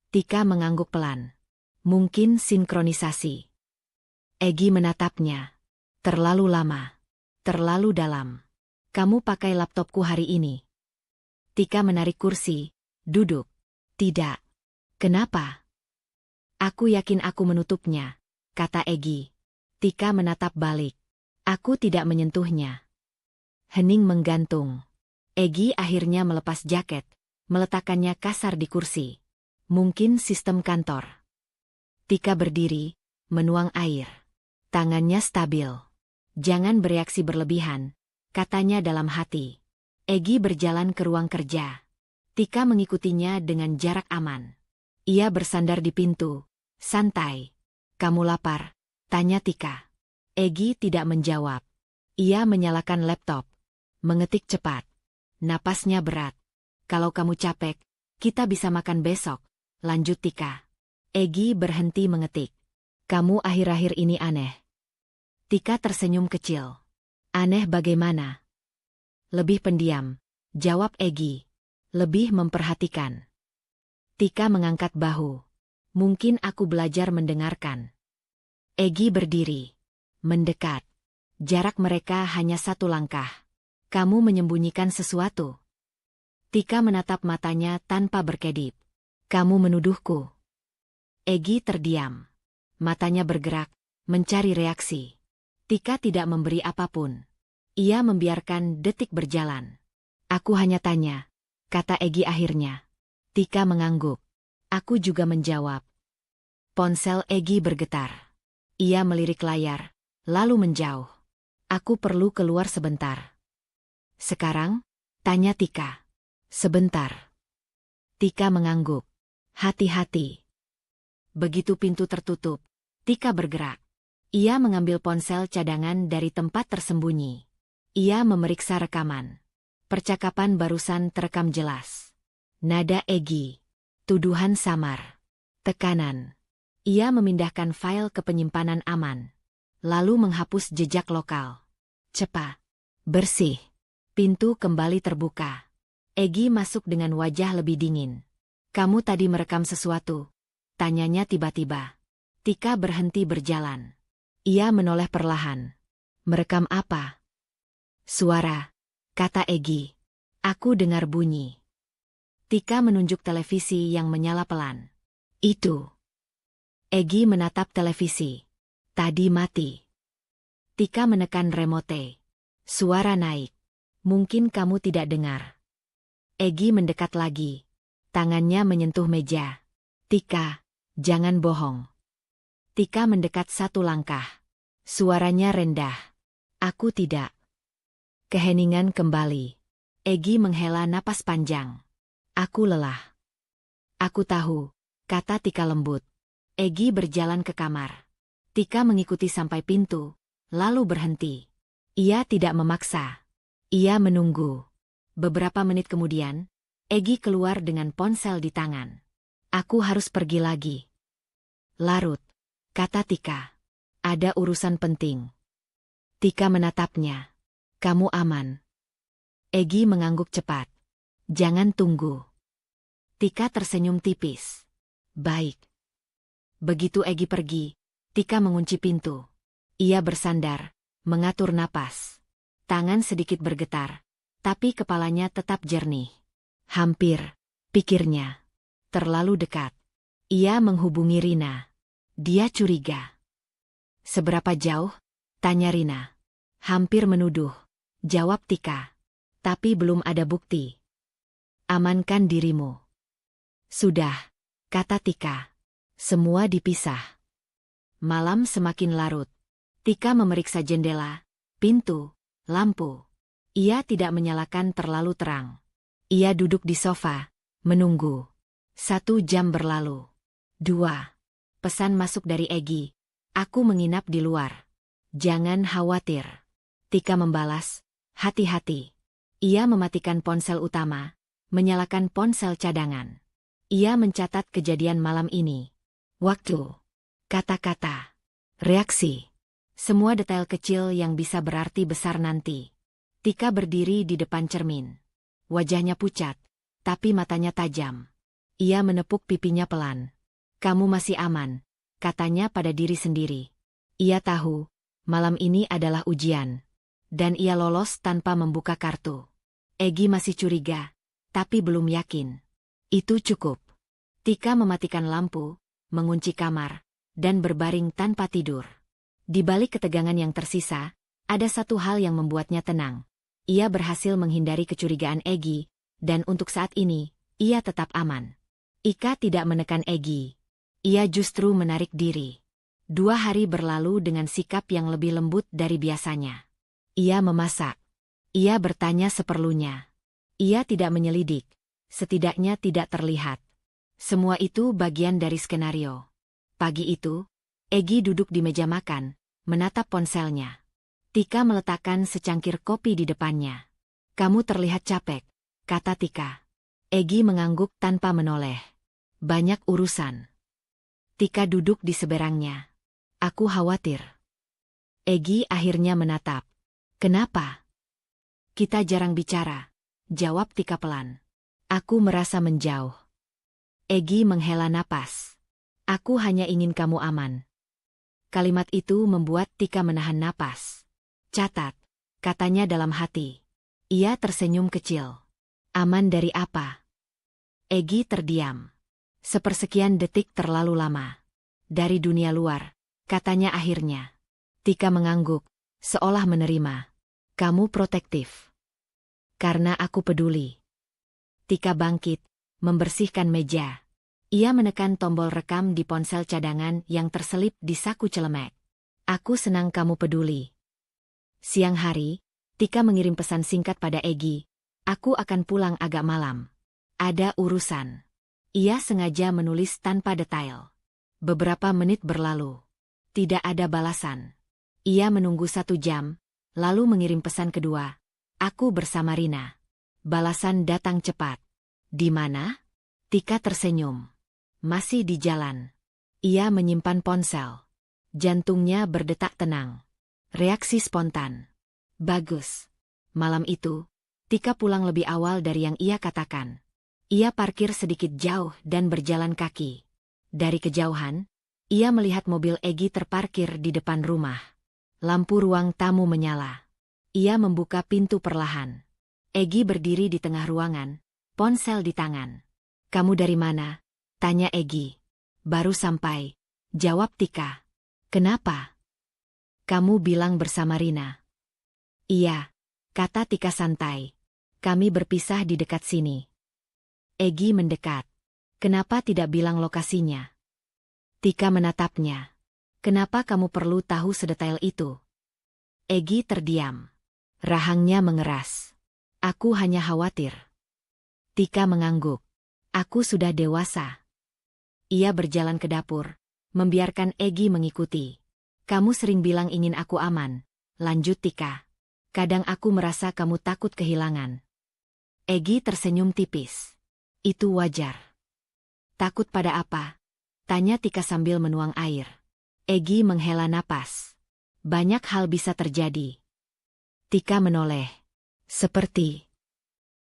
Tika mengangguk pelan. Mungkin sinkronisasi. Egi menatapnya. Terlalu lama. Terlalu dalam. Kamu pakai laptopku hari ini. Tika menarik kursi, duduk. Tidak. Kenapa? Aku yakin aku menutupnya, kata Egi. Tika menatap balik. Aku tidak menyentuhnya. Hening menggantung. Egi akhirnya melepas jaket, meletakkannya kasar di kursi. Mungkin sistem kantor. Tika berdiri, menuang air. Tangannya stabil. Jangan bereaksi berlebihan, katanya dalam hati. Egi berjalan ke ruang kerja. Tika mengikutinya dengan jarak aman. Ia bersandar di pintu, santai. Kamu lapar? Tanya Tika. Egi tidak menjawab. Ia menyalakan laptop. Mengetik cepat. Napasnya berat. Kalau kamu capek, kita bisa makan besok, lanjut Tika. Egi berhenti mengetik. Kamu akhir-akhir ini aneh. Tika tersenyum kecil. Aneh bagaimana? Lebih pendiam, jawab Egi. Lebih memperhatikan. Tika mengangkat bahu. Mungkin aku belajar mendengarkan. Egi berdiri. Mendekat. Jarak mereka hanya 1 langkah. Kamu menyembunyikan sesuatu. Tika menatap matanya tanpa berkedip. Kamu menuduhku. Egi terdiam. Matanya bergerak, mencari reaksi. Tika tidak memberi apapun. Ia membiarkan detik berjalan. Aku hanya tanya, kata Egi akhirnya. Tika mengangguk. Aku juga menjawab. Ponsel Egi bergetar. Ia melirik layar, lalu menjauh. Aku perlu keluar sebentar. Sekarang? Tanya Tika. Sebentar. Tika mengangguk. Hati-hati. Begitu pintu tertutup, Tika bergerak. Ia mengambil ponsel cadangan dari tempat tersembunyi. Ia memeriksa rekaman. Percakapan barusan terekam jelas. Nada Egi. Tuduhan samar. Tekanan. Ia memindahkan file ke penyimpanan aman. Lalu menghapus jejak lokal. Cepat. Bersih. Pintu kembali terbuka. Egy masuk dengan wajah lebih dingin. "Kamu tadi merekam sesuatu?" tanyanya tiba-tiba. Tika berhenti berjalan. Ia menoleh perlahan. "Merekam apa?" "Suara," kata Egy. "Aku dengar bunyi." Tika menunjuk televisi yang menyala pelan. "Itu." Egy menatap televisi. "Tadi mati." Tika menekan remote. Suara naik. "Mungkin kamu tidak dengar." Egy mendekat lagi. Tangannya menyentuh meja. "Tika, jangan bohong." Tika mendekat satu langkah. Suaranya rendah. "Aku tidak." Keheningan kembali. Egy menghela napas panjang. "Aku lelah." "Aku tahu," kata Tika lembut. Egy berjalan ke kamar. Tika mengikuti sampai pintu, lalu berhenti. Ia tidak memaksa. Ia menunggu. Beberapa menit kemudian, Egy keluar dengan ponsel di tangan. "Aku harus pergi lagi." "Larut," kata Tika. "Ada urusan penting." Tika menatapnya. "Kamu aman?" Egy mengangguk cepat. "Jangan tunggu." Tika tersenyum tipis. "Baik." Begitu Egy pergi, Tika mengunci pintu. Ia bersandar, mengatur napas. Tangan sedikit bergetar, tapi kepalanya tetap jernih. Hampir, pikirnya. Terlalu dekat. Ia menghubungi Rina. Dia curiga. "Seberapa jauh?" tanya Rina. "Hampir menuduh," jawab Tika. "Tapi belum ada bukti." "Amankan dirimu." "Sudah," kata Tika. Semua dipisah. Malam semakin larut. Tika memeriksa jendela, pintu, lampu. Ia tidak menyalakan terlalu terang. Ia duduk di sofa, menunggu. 1 jam berlalu. 2. Pesan masuk dari Egy. "Aku menginap di luar. Jangan khawatir." Tika membalas, "Hati-hati." Ia mematikan ponsel utama, menyalakan ponsel cadangan. Ia mencatat kejadian malam ini. Waktu, kata-kata, reaksi. Semua detail kecil yang bisa berarti besar nanti. Tika berdiri di depan cermin. Wajahnya pucat, tapi matanya tajam. Ia menepuk pipinya pelan. "Kamu masih aman," katanya pada diri sendiri. Ia tahu, malam ini adalah ujian. Dan ia lolos tanpa membuka kartu. Egy masih curiga, tapi belum yakin. Itu cukup. Tika mematikan lampu, mengunci kamar, dan berbaring tanpa tidur. Di balik ketegangan yang tersisa, ada satu hal yang membuatnya tenang. Ia berhasil menghindari kecurigaan Egy, dan untuk saat ini, ia tetap aman. Ika tidak menekan Egy. Ia justru menarik diri. 2 hari berlalu dengan sikap yang lebih lembut dari biasanya. Ia memasak. Ia bertanya seperlunya. Ia tidak menyelidik. Setidaknya tidak terlihat. Semua itu bagian dari skenario. Pagi itu, Egy duduk di meja makan, menatap ponselnya. Tika meletakkan secangkir kopi di depannya. "Kamu terlihat capek," kata Tika. Egy mengangguk tanpa menoleh. "Banyak urusan." Tika duduk di seberangnya. "Aku khawatir." Egy akhirnya menatap. "Kenapa?" "Kita jarang bicara," jawab Tika pelan. "Aku merasa menjauh." Egy menghela napas. "Aku hanya ingin kamu aman." Kalimat itu membuat Tika menahan napas. "Catat," katanya dalam hati. Ia tersenyum kecil. "Aman dari apa?" Egy terdiam. Sepersekian detik terlalu lama. "Dari dunia luar," katanya akhirnya. Tika mengangguk, seolah menerima. "Kamu protektif." "Karena aku peduli." Tika bangkit, membersihkan meja. Ia menekan tombol rekam di ponsel cadangan yang terselip di saku celemek. "Aku senang kamu peduli." Siang hari, Tika mengirim pesan singkat pada Egy. "Aku akan pulang agak malam. Ada urusan." Ia sengaja menulis tanpa detail. Beberapa menit berlalu. Tidak ada balasan. Ia menunggu 1 jam, lalu mengirim pesan kedua. "Aku bersama Rina." Balasan datang cepat. "Di mana?" Tika tersenyum. "Masih di jalan." Ia menyimpan ponsel. Jantungnya berdetak tenang. Reaksi spontan. "Bagus." Malam itu, Tika pulang lebih awal dari yang ia katakan. Ia parkir sedikit jauh dan berjalan kaki. Dari kejauhan, ia melihat mobil Egy terparkir di depan rumah. Lampu ruang tamu menyala. Ia membuka pintu perlahan. Egy berdiri di tengah ruangan, ponsel di tangan. "Kamu dari mana?" tanya Egy. "Baru sampai," jawab Tika. "Kenapa?" "Kamu bilang bersama Rina." "Iya," kata Tika santai. "Kami berpisah di dekat sini." Egy mendekat. "Kenapa tidak bilang lokasinya?" Tika menatapnya. "Kenapa kamu perlu tahu sedetail itu?" Egy terdiam. Rahangnya mengeras. "Aku hanya khawatir." Tika mengangguk. "Aku sudah dewasa." Ia berjalan ke dapur, membiarkan Egy mengikuti. "Kamu sering bilang ingin aku aman," lanjut Tika. "Kadang aku merasa kamu takut kehilangan." Egy tersenyum tipis. "Itu wajar." "Takut pada apa?" tanya Tika sambil menuang air. Egy menghela napas. "Banyak hal bisa terjadi." Tika menoleh. "Seperti?"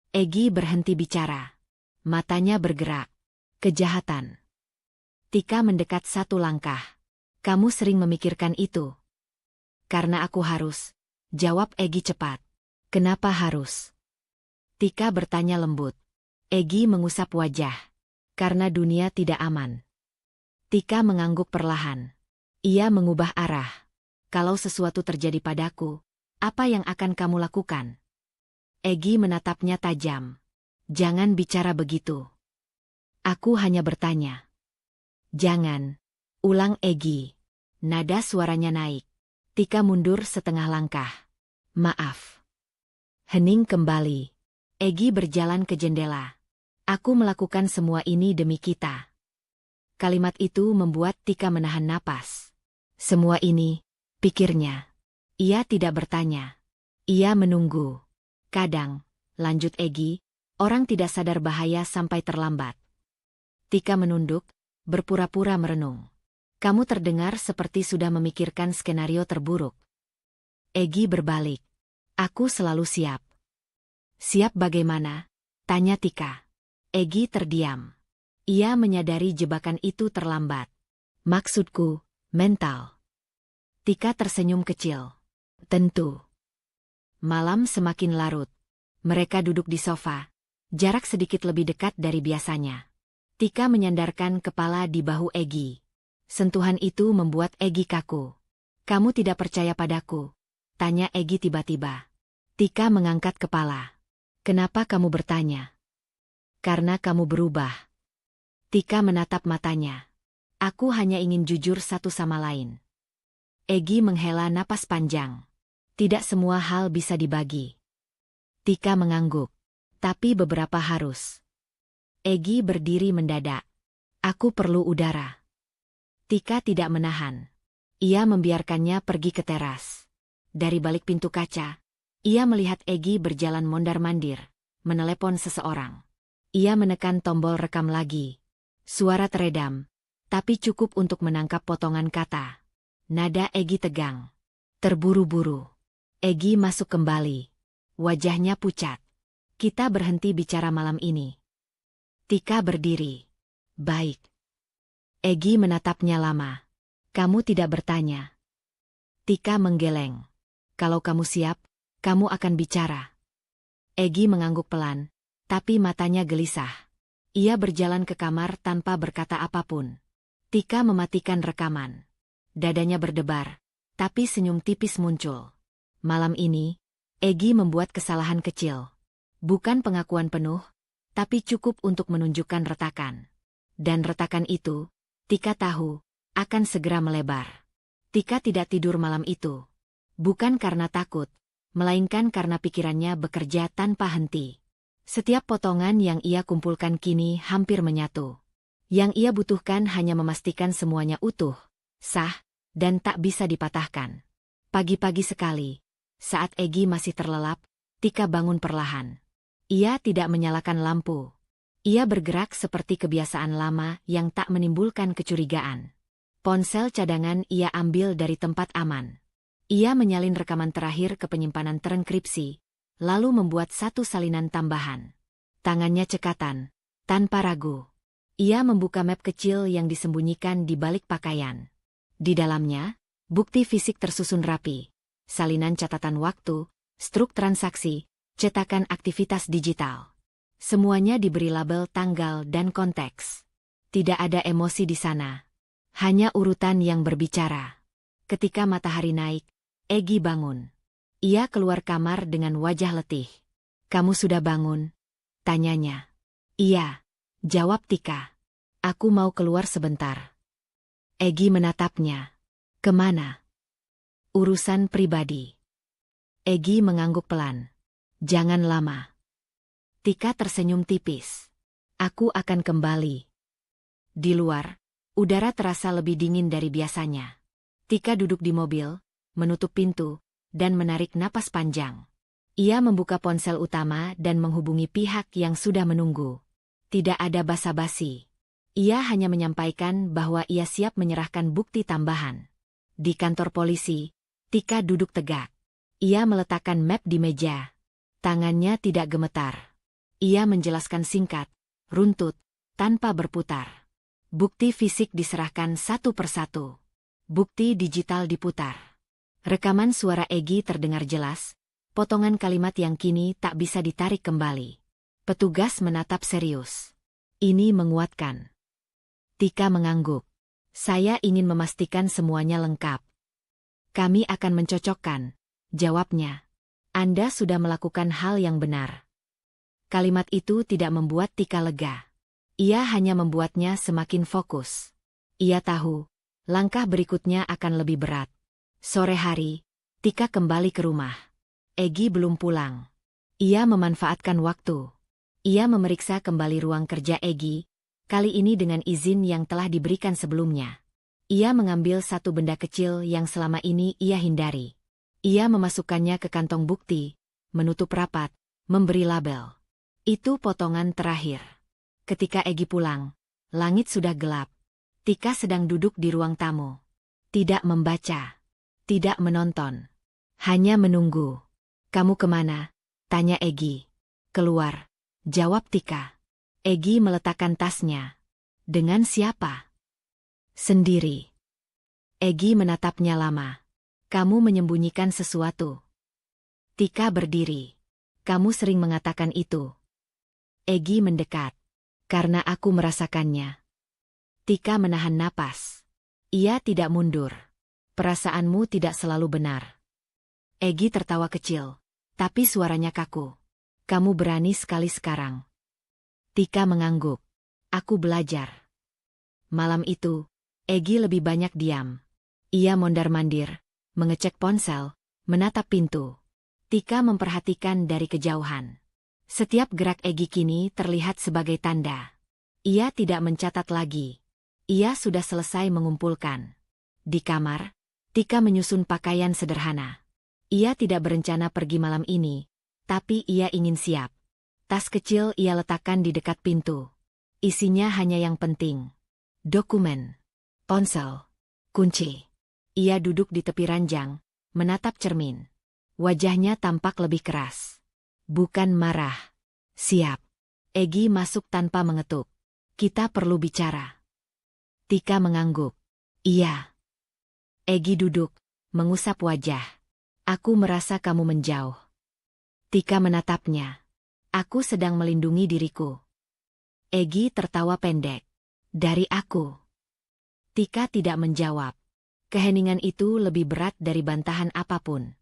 Egy berhenti bicara. Matanya bergerak. "Kejahatan." Tika mendekat satu langkah. "Kamu sering memikirkan itu?" "Karena aku harus," jawab Egy cepat. "Kenapa harus?" Tika bertanya lembut. Egy mengusap wajah. "Karena dunia tidak aman." Tika mengangguk perlahan. Ia mengubah arah. "Kalau sesuatu terjadi padaku, apa yang akan kamu lakukan?" Egy menatapnya tajam. "Jangan bicara begitu. Aku hanya bertanya." "Jangan," ulang Egy. Nada suaranya naik. Tika mundur setengah langkah. "Maaf." Hening kembali. Egy berjalan ke jendela. "Aku melakukan semua ini demi kita." Kalimat itu membuat Tika menahan napas. "Semua ini," pikirnya. Ia tidak bertanya. Ia menunggu. "Kadang," lanjut Egy, "orang tidak sadar bahaya sampai terlambat." Tika menunduk, berpura-pura merenung. "Kamu terdengar seperti sudah memikirkan skenario terburuk." Egy berbalik. "Aku selalu siap." "Siap bagaimana?" tanya Tika. Egy terdiam. Ia menyadari jebakan itu terlambat. "Maksudku, mental." Tika tersenyum kecil. "Tentu." Malam semakin larut. Mereka duduk di sofa, jarak sedikit lebih dekat dari biasanya. Tika menyandarkan kepala di bahu Egy. Sentuhan itu membuat Egy kaku. "Kamu tidak percaya padaku?" tanya Egy tiba-tiba. Tika mengangkat kepala. "Kenapa kamu bertanya?" "Karena kamu berubah." Tika menatap matanya. "Aku hanya ingin jujur satu sama lain." Egy menghela napas panjang. "Tidak semua hal bisa dibagi." Tika mengangguk. "Tapi beberapa harus." Egy berdiri mendadak. "Aku perlu udara." Tika tidak menahan. Ia membiarkannya pergi ke teras. Dari balik pintu kaca, ia melihat Egy berjalan mondar-mandir, menelepon seseorang. Ia menekan tombol rekam lagi. Suara teredam, tapi cukup untuk menangkap potongan kata. Nada Egy tegang. Terburu-buru. Egy masuk kembali. Wajahnya pucat. "Kita berhenti bicara malam ini." Tika berdiri. "Baik." Egy menatapnya lama. "Kamu tidak bertanya." Tika menggeleng. "Kalau kamu siap, kamu akan bicara." Egy mengangguk pelan, tapi matanya gelisah. Ia berjalan ke kamar tanpa berkata apapun. Tika mematikan rekaman. Dadanya berdebar, tapi senyum tipis muncul. Malam ini, Egy membuat kesalahan kecil. Bukan pengakuan penuh, tapi cukup untuk menunjukkan retakan. Dan retakan itu, Tika tahu, akan segera melebar. Tika tidak tidur malam itu. Bukan karena takut, melainkan karena pikirannya bekerja tanpa henti. Setiap potongan yang ia kumpulkan kini hampir menyatu. Yang ia butuhkan hanya memastikan semuanya utuh, sah, dan tak bisa dipatahkan. Pagi-pagi sekali, saat Egy masih terlelap, Tika bangun perlahan. Ia tidak menyalakan lampu. Ia bergerak seperti kebiasaan lama yang tak menimbulkan kecurigaan. Ponsel cadangan ia ambil dari tempat aman. Ia menyalin rekaman terakhir ke penyimpanan terenkripsi, lalu membuat satu salinan tambahan. Tangannya cekatan, tanpa ragu. Ia membuka map kecil yang disembunyikan di balik pakaian. Di dalamnya, bukti fisik tersusun rapi. Salinan catatan waktu, struk transaksi, cetakan aktivitas digital. Semuanya diberi label tanggal dan konteks. Tidak ada emosi di sana. Hanya urutan yang berbicara. Ketika matahari naik, Egy bangun. Ia keluar kamar dengan wajah letih. "Kamu sudah bangun?" tanyanya. "Iya," jawab Tika. "Aku mau keluar sebentar." Egy menatapnya. "Kemana?" "Urusan pribadi." Egy mengangguk pelan. "Jangan lama." Tika tersenyum tipis. "Aku akan kembali." Di luar, udara terasa lebih dingin dari biasanya. Tika duduk di mobil, menutup pintu, dan menarik napas panjang. Ia membuka ponsel utama dan menghubungi pihak yang sudah menunggu. Tidak ada basa-basi. Ia hanya menyampaikan bahwa ia siap menyerahkan bukti tambahan. Di kantor polisi, Tika duduk tegak. Ia meletakkan map di meja. Tangannya tidak gemetar. Ia menjelaskan singkat, runtut, tanpa berputar. Bukti fisik diserahkan satu persatu. Bukti digital diputar. Rekaman suara Egy terdengar jelas, potongan kalimat yang kini tak bisa ditarik kembali. Petugas menatap serius. "Ini menguatkan." Tika mengangguk. "Saya ingin memastikan semuanya lengkap." "Kami akan mencocokkan," jawabnya. "Anda sudah melakukan hal yang benar." Kalimat itu tidak membuat Tika lega. Ia hanya membuatnya semakin fokus. Ia tahu, langkah berikutnya akan lebih berat. Sore hari, Tika kembali ke rumah. Egy belum pulang. Ia memanfaatkan waktu. Ia memeriksa kembali ruang kerja Egy, kali ini dengan izin yang telah diberikan sebelumnya. Ia mengambil satu benda kecil yang selama ini ia hindari. Ia memasukkannya ke kantong bukti, menutup rapat, memberi label. Itu potongan terakhir. Ketika Egy pulang, langit sudah gelap. Tika sedang duduk di ruang tamu. Tidak membaca. Tidak menonton. Hanya menunggu. "Kamu kemana?" tanya Egy. "Keluar," jawab Tika. Egy meletakkan tasnya. "Dengan siapa?" "Sendiri." Egy menatapnya lama. "Kamu menyembunyikan sesuatu." Tika berdiri. "Kamu sering mengatakan itu." Egy mendekat. "Karena aku merasakannya." Tika menahan napas. Ia tidak mundur. "Perasaanmu tidak selalu benar." Egy tertawa kecil, tapi suaranya kaku. "Kamu berani sekali sekarang." Tika mengangguk. "Aku belajar." Malam itu, Egy lebih banyak diam. Ia mondar-mandir, mengecek ponsel, menatap pintu. Tika memperhatikan dari kejauhan. Setiap gerak Egy kini terlihat sebagai tanda. Ia tidak mencatat lagi. Ia sudah selesai mengumpulkan. Di kamar, Tika menyusun pakaian sederhana. Ia tidak berencana pergi malam ini, tapi ia ingin siap. Tas kecil ia letakkan di dekat pintu. Isinya hanya yang penting. Dokumen, ponsel, kunci. Ia duduk di tepi ranjang, menatap cermin. Wajahnya tampak lebih keras. Bukan marah. "Siap." Egy masuk tanpa mengetuk. "Kita perlu bicara." Tika mengangguk. "Iya." Egy duduk, mengusap wajah. "Aku merasa kamu menjauh." Tika menatapnya. "Aku sedang melindungi diriku." Egy tertawa pendek. "Dari aku?" Tika tidak menjawab. Keheningan itu lebih berat dari bantahan apapun.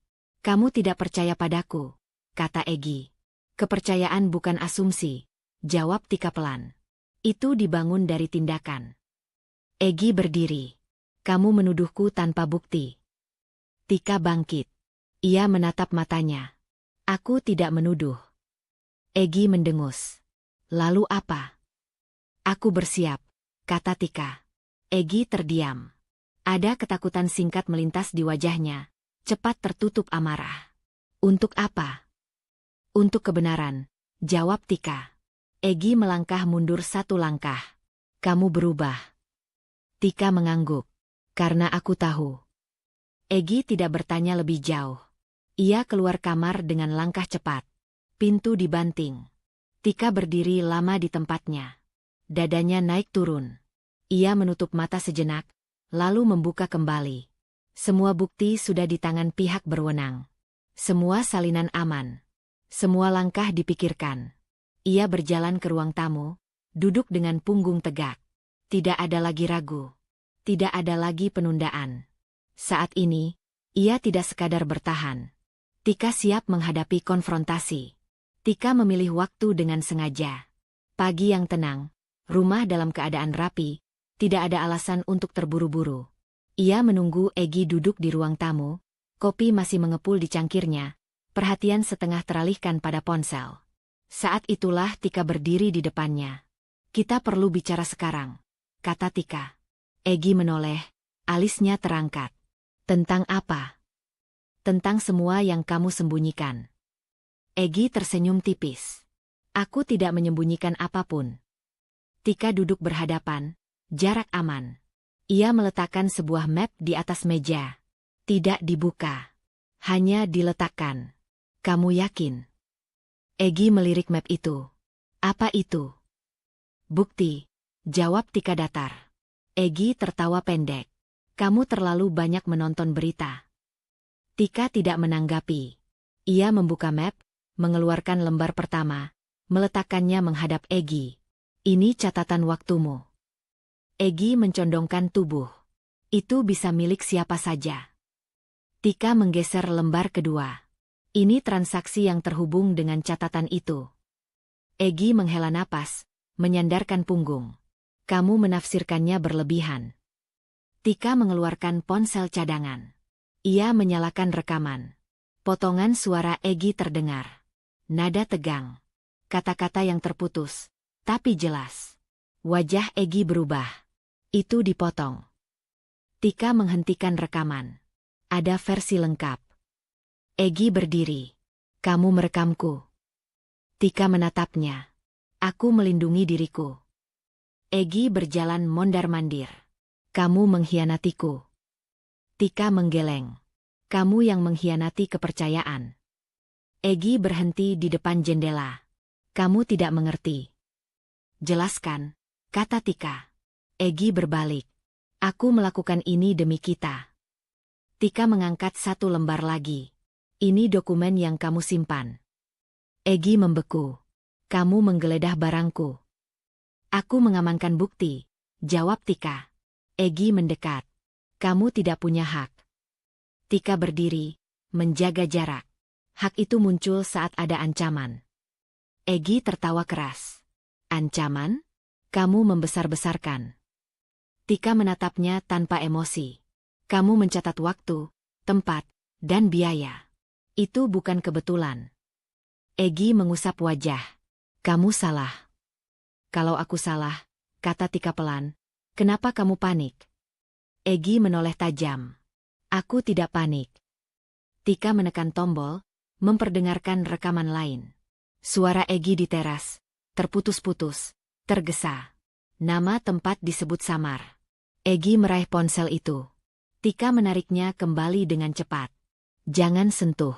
"Kamu tidak percaya padaku," kata Egy. "Kepercayaan bukan asumsi," jawab Tika pelan. "Itu dibangun dari tindakan." Egy berdiri. "Kamu menuduhku tanpa bukti." Tika bangkit. Ia menatap matanya. "Aku tidak menuduh." Egy mendengus. "Lalu apa?" "Aku bersiap," kata Tika. Egy terdiam. Ada ketakutan singkat melintas di wajahnya, cepat tertutup amarah. "Untuk apa?" "Untuk kebenaran," jawab Tika. Egy melangkah mundur satu langkah. "Kamu berubah." Tika mengangguk. "Karena aku tahu." Egy tidak bertanya lebih jauh. Ia keluar kamar dengan langkah cepat. Pintu dibanting. Tika berdiri lama di tempatnya. Dadanya naik turun. Ia menutup mata sejenak, lalu membuka kembali. Semua bukti sudah di tangan pihak berwenang. Semua salinan aman. Semua langkah dipikirkan. Ia berjalan ke ruang tamu, duduk dengan punggung tegak. Tidak ada lagi ragu. Tidak ada lagi penundaan. Saat ini, ia tidak sekadar bertahan. Tika siap menghadapi konfrontasi. Tika memilih waktu dengan sengaja. Pagi yang tenang, rumah dalam keadaan rapi, tidak ada alasan untuk terburu-buru. Ia menunggu Egy duduk di ruang tamu, kopi masih mengepul di cangkirnya, perhatian setengah teralihkan pada ponsel. Saat itulah Tika berdiri di depannya. Kita perlu bicara sekarang, kata Tika. Egy menoleh, alisnya terangkat. Tentang apa? Tentang semua yang kamu sembunyikan. Egy tersenyum tipis. Aku tidak menyembunyikan apapun. Tika duduk berhadapan, jarak aman. Ia meletakkan sebuah map di atas meja. Tidak dibuka. Hanya diletakkan. Kamu yakin? Egy melirik map itu. Apa itu? Bukti, jawab Tika datar. Egy tertawa pendek. Kamu terlalu banyak menonton berita. Tika tidak menanggapi. Ia membuka map, mengeluarkan lembar pertama, meletakkannya menghadap Egy. Ini catatan waktumu. Egy mencondongkan tubuh. Itu bisa milik siapa saja. Tika menggeser lembar kedua. Ini transaksi yang terhubung dengan catatan itu. Egy menghela napas, menyandarkan punggung. Kamu menafsirkannya berlebihan. Tika mengeluarkan ponsel cadangan. Ia menyalakan rekaman. Potongan suara Egy terdengar. Nada tegang. Kata-kata yang terputus, tapi jelas. Wajah Egy berubah. Itu dipotong. Tika menghentikan rekaman. Ada versi lengkap. Egy berdiri. Kamu merekamku. Tika menatapnya. Aku melindungi diriku. Egy berjalan mondar-mandir. Kamu mengkhianatiku. Tika menggeleng. Kamu yang mengkhianati kepercayaan. Egy berhenti di depan jendela. Kamu tidak mengerti. Jelaskan, kata Tika. Egy berbalik. Aku melakukan ini demi kita. Tika mengangkat satu lembar lagi. Ini dokumen yang kamu simpan. Egy membeku. Kamu menggeledah barangku. Aku mengamankan bukti, jawab Tika. Egy mendekat. Kamu tidak punya hak. Tika berdiri, menjaga jarak. Hak itu muncul saat ada ancaman. Egy tertawa keras. Ancaman? Kamu membesar-besarkan. Tika menatapnya tanpa emosi. Kamu mencatat waktu, tempat, dan biaya. Itu bukan kebetulan. Egy mengusap wajah. Kamu salah. Kalau aku salah, kata Tika pelan, kenapa kamu panik? Egy menoleh tajam. Aku tidak panik. Tika menekan tombol, memperdengarkan rekaman lain. Suara Egy di teras, terputus-putus, tergesa. Nama tempat disebut samar. Egy meraih ponsel itu. Tika menariknya kembali dengan cepat. Jangan sentuh.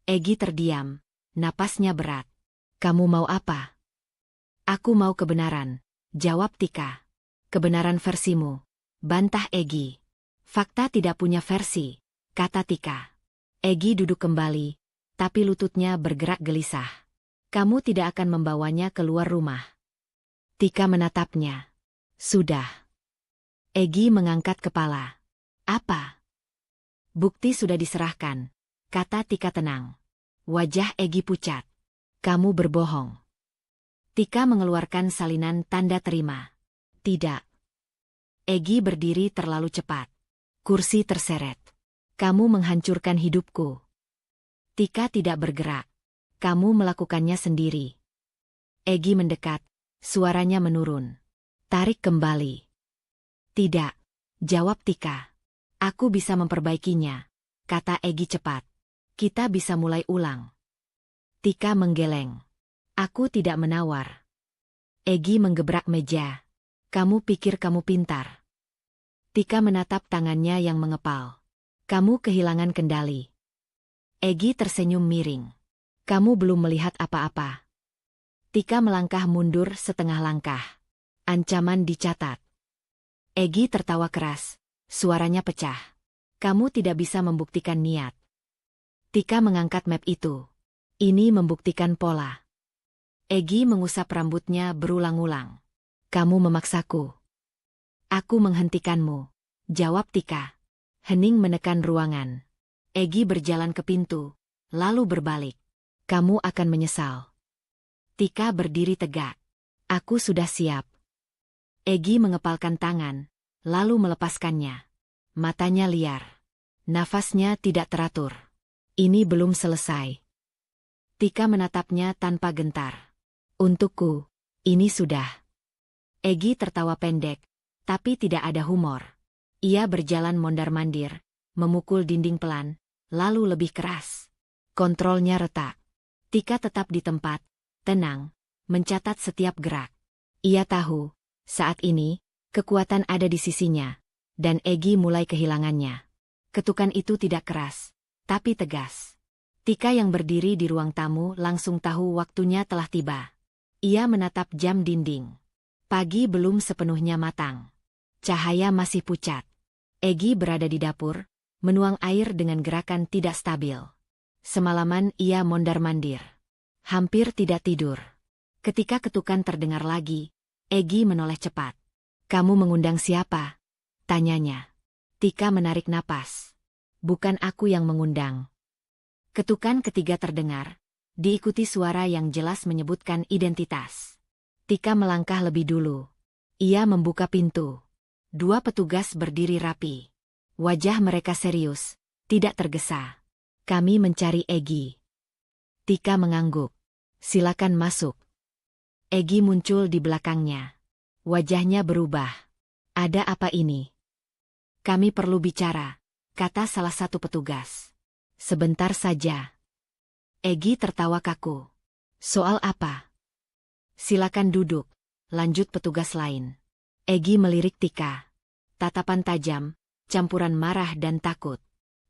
Egy terdiam, napasnya berat. Kamu mau apa? Aku mau kebenaran, jawab Tika. Kebenaran versimu, bantah Egy. Fakta tidak punya versi, kata Tika. Egy duduk kembali, tapi lututnya bergerak gelisah. Kamu tidak akan membawanya keluar rumah. Tika menatapnya. Sudah. Egy mengangkat kepala. Apa? Bukti sudah diserahkan, kata Tika tenang. Wajah Egy pucat. Kamu berbohong. Tika mengeluarkan salinan tanda terima. Tidak. Egy berdiri terlalu cepat. Kursi terseret. Kamu menghancurkan hidupku. Tika tidak bergerak. Kamu melakukannya sendiri. Egy mendekat, suaranya menurun. Tarik kembali. Tidak, jawab Tika. Aku bisa memperbaikinya, kata Egy cepat. Kita bisa mulai ulang. Tika menggeleng. Aku tidak menawar. Egy menggebrak meja. Kamu pikir kamu pintar. Tika menatap tangannya yang mengepal. Kamu kehilangan kendali. Egy tersenyum miring. Kamu belum melihat apa-apa. Tika melangkah mundur setengah langkah. Ancaman dicatat. Egy tertawa keras. Suaranya pecah. Kamu tidak bisa membuktikan niat. Tika mengangkat map itu. Ini membuktikan pola. Egy mengusap rambutnya berulang-ulang. Kamu memaksaku. Aku menghentikanmu, jawab Tika. Hening menekan ruangan. Egy berjalan ke pintu, lalu berbalik. Kamu akan menyesal. Tika berdiri tegak. Aku sudah siap. Egy mengepalkan tangan, lalu melepaskannya. Matanya liar. Nafasnya tidak teratur. Ini belum selesai. Tika menatapnya tanpa gentar. Untukku, ini sudah. Egy tertawa pendek, tapi tidak ada humor. Ia berjalan mondar-mandir, memukul dinding pelan, lalu lebih keras. Kontrolnya retak. Tika tetap di tempat, tenang, mencatat setiap gerak. Ia tahu, saat ini, kekuatan ada di sisinya, dan Egy mulai kehilangannya. Ketukan itu tidak keras, tapi tegas. Tika yang berdiri di ruang tamu langsung tahu waktunya telah tiba. Ia menatap jam dinding. Pagi belum sepenuhnya matang. Cahaya masih pucat. Egy berada di dapur, menuang air dengan gerakan tidak stabil. Semalaman ia mondar-mandir. Hampir tidak tidur. Ketika ketukan terdengar lagi, Egy menoleh cepat. Kamu mengundang siapa? Tanyanya. Tika menarik napas. Bukan aku yang mengundang. Ketukan ketiga terdengar, diikuti suara yang jelas menyebutkan identitas. Tika melangkah lebih dulu. Ia membuka pintu. Dua petugas berdiri rapi. Wajah mereka serius, tidak tergesa. Kami mencari Egy. Tika mengangguk. Silakan masuk. Egy muncul di belakangnya. Wajahnya berubah. Ada apa ini? Kami perlu bicara, kata salah satu petugas. Sebentar saja. Egy tertawa kaku. Soal apa? Silakan duduk, lanjut petugas lain. Egy melirik Tika. Tatapan tajam, campuran marah dan takut.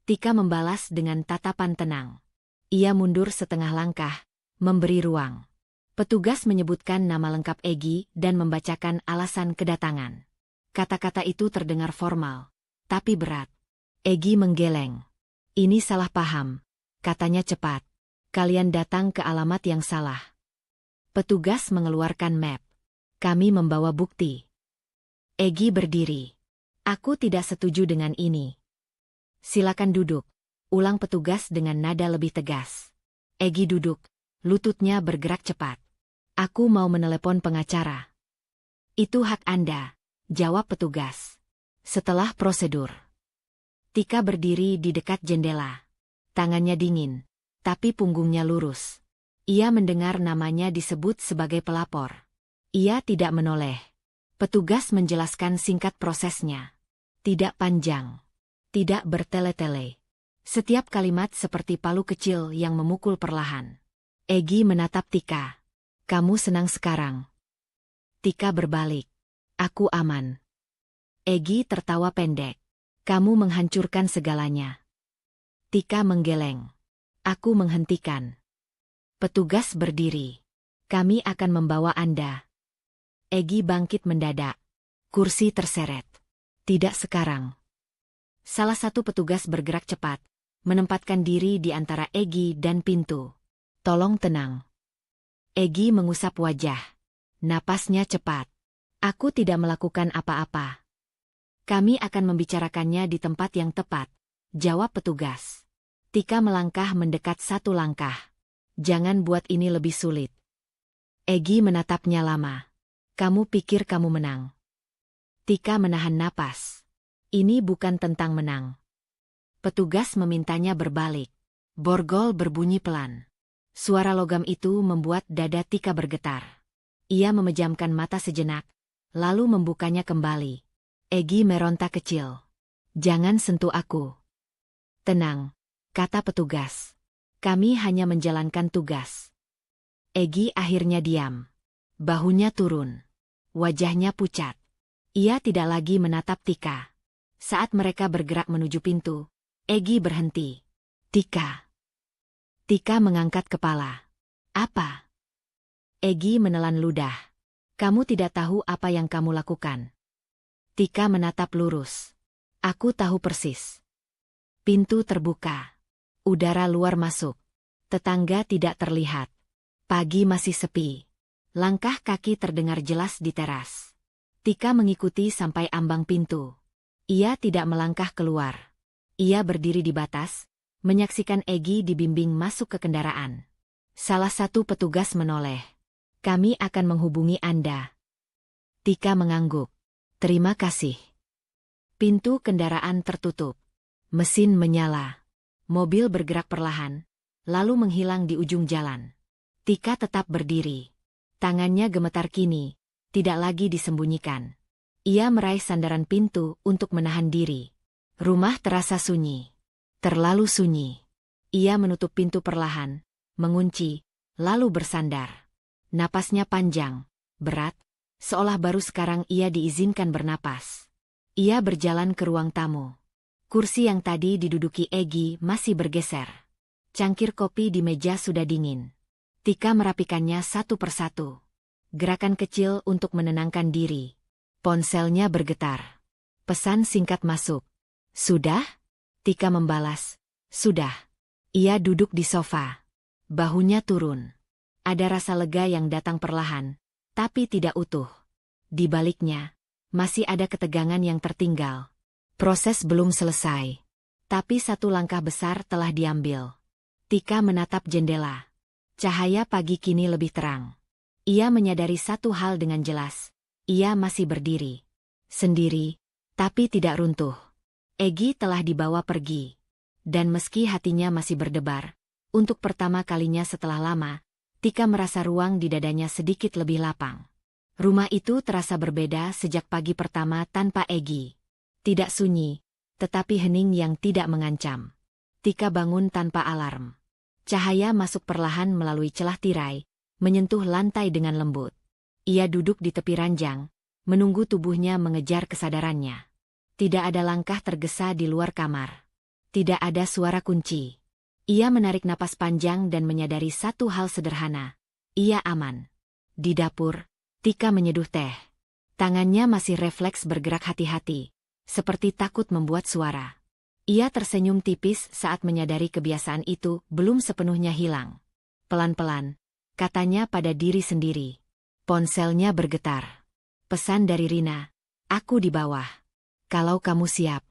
Tika membalas dengan tatapan tenang. Ia mundur setengah langkah, memberi ruang. Petugas menyebutkan nama lengkap Egy dan membacakan alasan kedatangan. Kata-kata itu terdengar formal, tapi berat. Egy menggeleng. Ini salah paham, katanya cepat. Kalian datang ke alamat yang salah. Petugas mengeluarkan map. Kami membawa bukti. Egy berdiri. Aku tidak setuju dengan ini. Silakan duduk, ulang petugas dengan nada lebih tegas. Egy duduk, lututnya bergerak cepat. Aku mau menelepon pengacara. Itu hak Anda, jawab petugas. Setelah prosedur. Tika berdiri di dekat jendela. Tangannya dingin, tapi punggungnya lurus. Ia mendengar namanya disebut sebagai pelapor. Ia tidak menoleh. Petugas menjelaskan singkat prosesnya. Tidak panjang. Tidak bertele-tele. Setiap kalimat seperti palu kecil yang memukul perlahan. Egy menatap Tika. Kamu senang sekarang? Tika berbalik. Aku aman. Egy tertawa pendek. Kamu menghancurkan segalanya. Tika menggeleng. Aku menghentikan. Petugas berdiri. Kami akan membawa Anda. Egy bangkit mendadak. Kursi terseret. Tidak sekarang. Salah satu petugas bergerak cepat, menempatkan diri di antara Egy dan pintu. Tolong tenang. Egy mengusap wajah. Napasnya cepat. Aku tidak melakukan apa-apa. Kami akan membicarakannya di tempat yang tepat, jawab petugas. Tika melangkah mendekat satu langkah. Jangan buat ini lebih sulit. Egy menatapnya lama. Kamu pikir kamu menang? Tika menahan napas. Ini bukan tentang menang. Petugas memintanya berbalik. Borgol berbunyi pelan. Suara logam itu membuat dada Tika bergetar. Ia memejamkan mata sejenak, lalu membukanya kembali. Egy meronta kecil. Jangan sentuh aku. Tenang, kata petugas. Kami hanya menjalankan tugas. Egy akhirnya diam. Bahunya turun. Wajahnya pucat. Ia tidak lagi menatap Tika. Saat mereka bergerak menuju pintu, Egy berhenti. Tika. Tika mengangkat kepala. Apa? Egi menelan ludah. Kamu tidak tahu apa yang kamu lakukan. Tika menatap lurus. Aku tahu persis. Pintu terbuka. Udara luar masuk. Tetangga tidak terlihat. Pagi masih sepi. Langkah kaki terdengar jelas di teras. Tika mengikuti sampai ambang pintu. Ia tidak melangkah keluar. Ia berdiri di batas, menyaksikan Egi dibimbing masuk ke kendaraan. Salah satu petugas menoleh. Kami akan menghubungi Anda. Tika mengangguk. Terima kasih. Pintu kendaraan tertutup. Mesin menyala. Mobil bergerak perlahan, lalu menghilang di ujung jalan. Tika tetap berdiri. Tangannya gemetar kini, tidak lagi disembunyikan. Ia meraih sandaran pintu untuk menahan diri. Rumah terasa sunyi. Terlalu sunyi. Ia menutup pintu perlahan, mengunci, lalu bersandar. Napasnya panjang, berat, seolah baru sekarang ia diizinkan bernapas. Ia berjalan ke ruang tamu. Kursi yang tadi diduduki Egi masih bergeser. Cangkir kopi di meja sudah dingin. Tika merapikannya satu persatu. Gerakan kecil untuk menenangkan diri. Ponselnya bergetar. Pesan singkat masuk. Sudah? Tika membalas. Sudah. Ia duduk di sofa. Bahunya turun. Ada rasa lega yang datang perlahan, tapi tidak utuh. Di baliknya, masih ada ketegangan yang tertinggal. Proses belum selesai. Tapi satu langkah besar telah diambil. Tika menatap jendela. Cahaya pagi kini lebih terang. Ia menyadari satu hal dengan jelas. Ia masih berdiri. Sendiri, tapi tidak runtuh. Egi telah dibawa pergi. Dan meski hatinya masih berdebar, untuk pertama kalinya setelah lama, Tika merasa ruang di dadanya sedikit lebih lapang. Rumah itu terasa berbeda sejak pagi pertama tanpa Egi. Tidak sunyi, tetapi hening yang tidak mengancam. Tika bangun tanpa alarm. Cahaya masuk perlahan melalui celah tirai, menyentuh lantai dengan lembut. Ia duduk di tepi ranjang, menunggu tubuhnya mengejar kesadarannya. Tidak ada langkah tergesa di luar kamar. Tidak ada suara kunci. Ia menarik napas panjang dan menyadari satu hal sederhana. Ia aman. Di dapur, Tika menyeduh teh. Tangannya masih refleks bergerak hati-hati, seperti takut membuat suara. Ia tersenyum tipis saat menyadari kebiasaan itu belum sepenuhnya hilang. Pelan-pelan, katanya pada diri sendiri. Ponselnya bergetar. Pesan dari Rina, aku di bawah. Kalau kamu siap.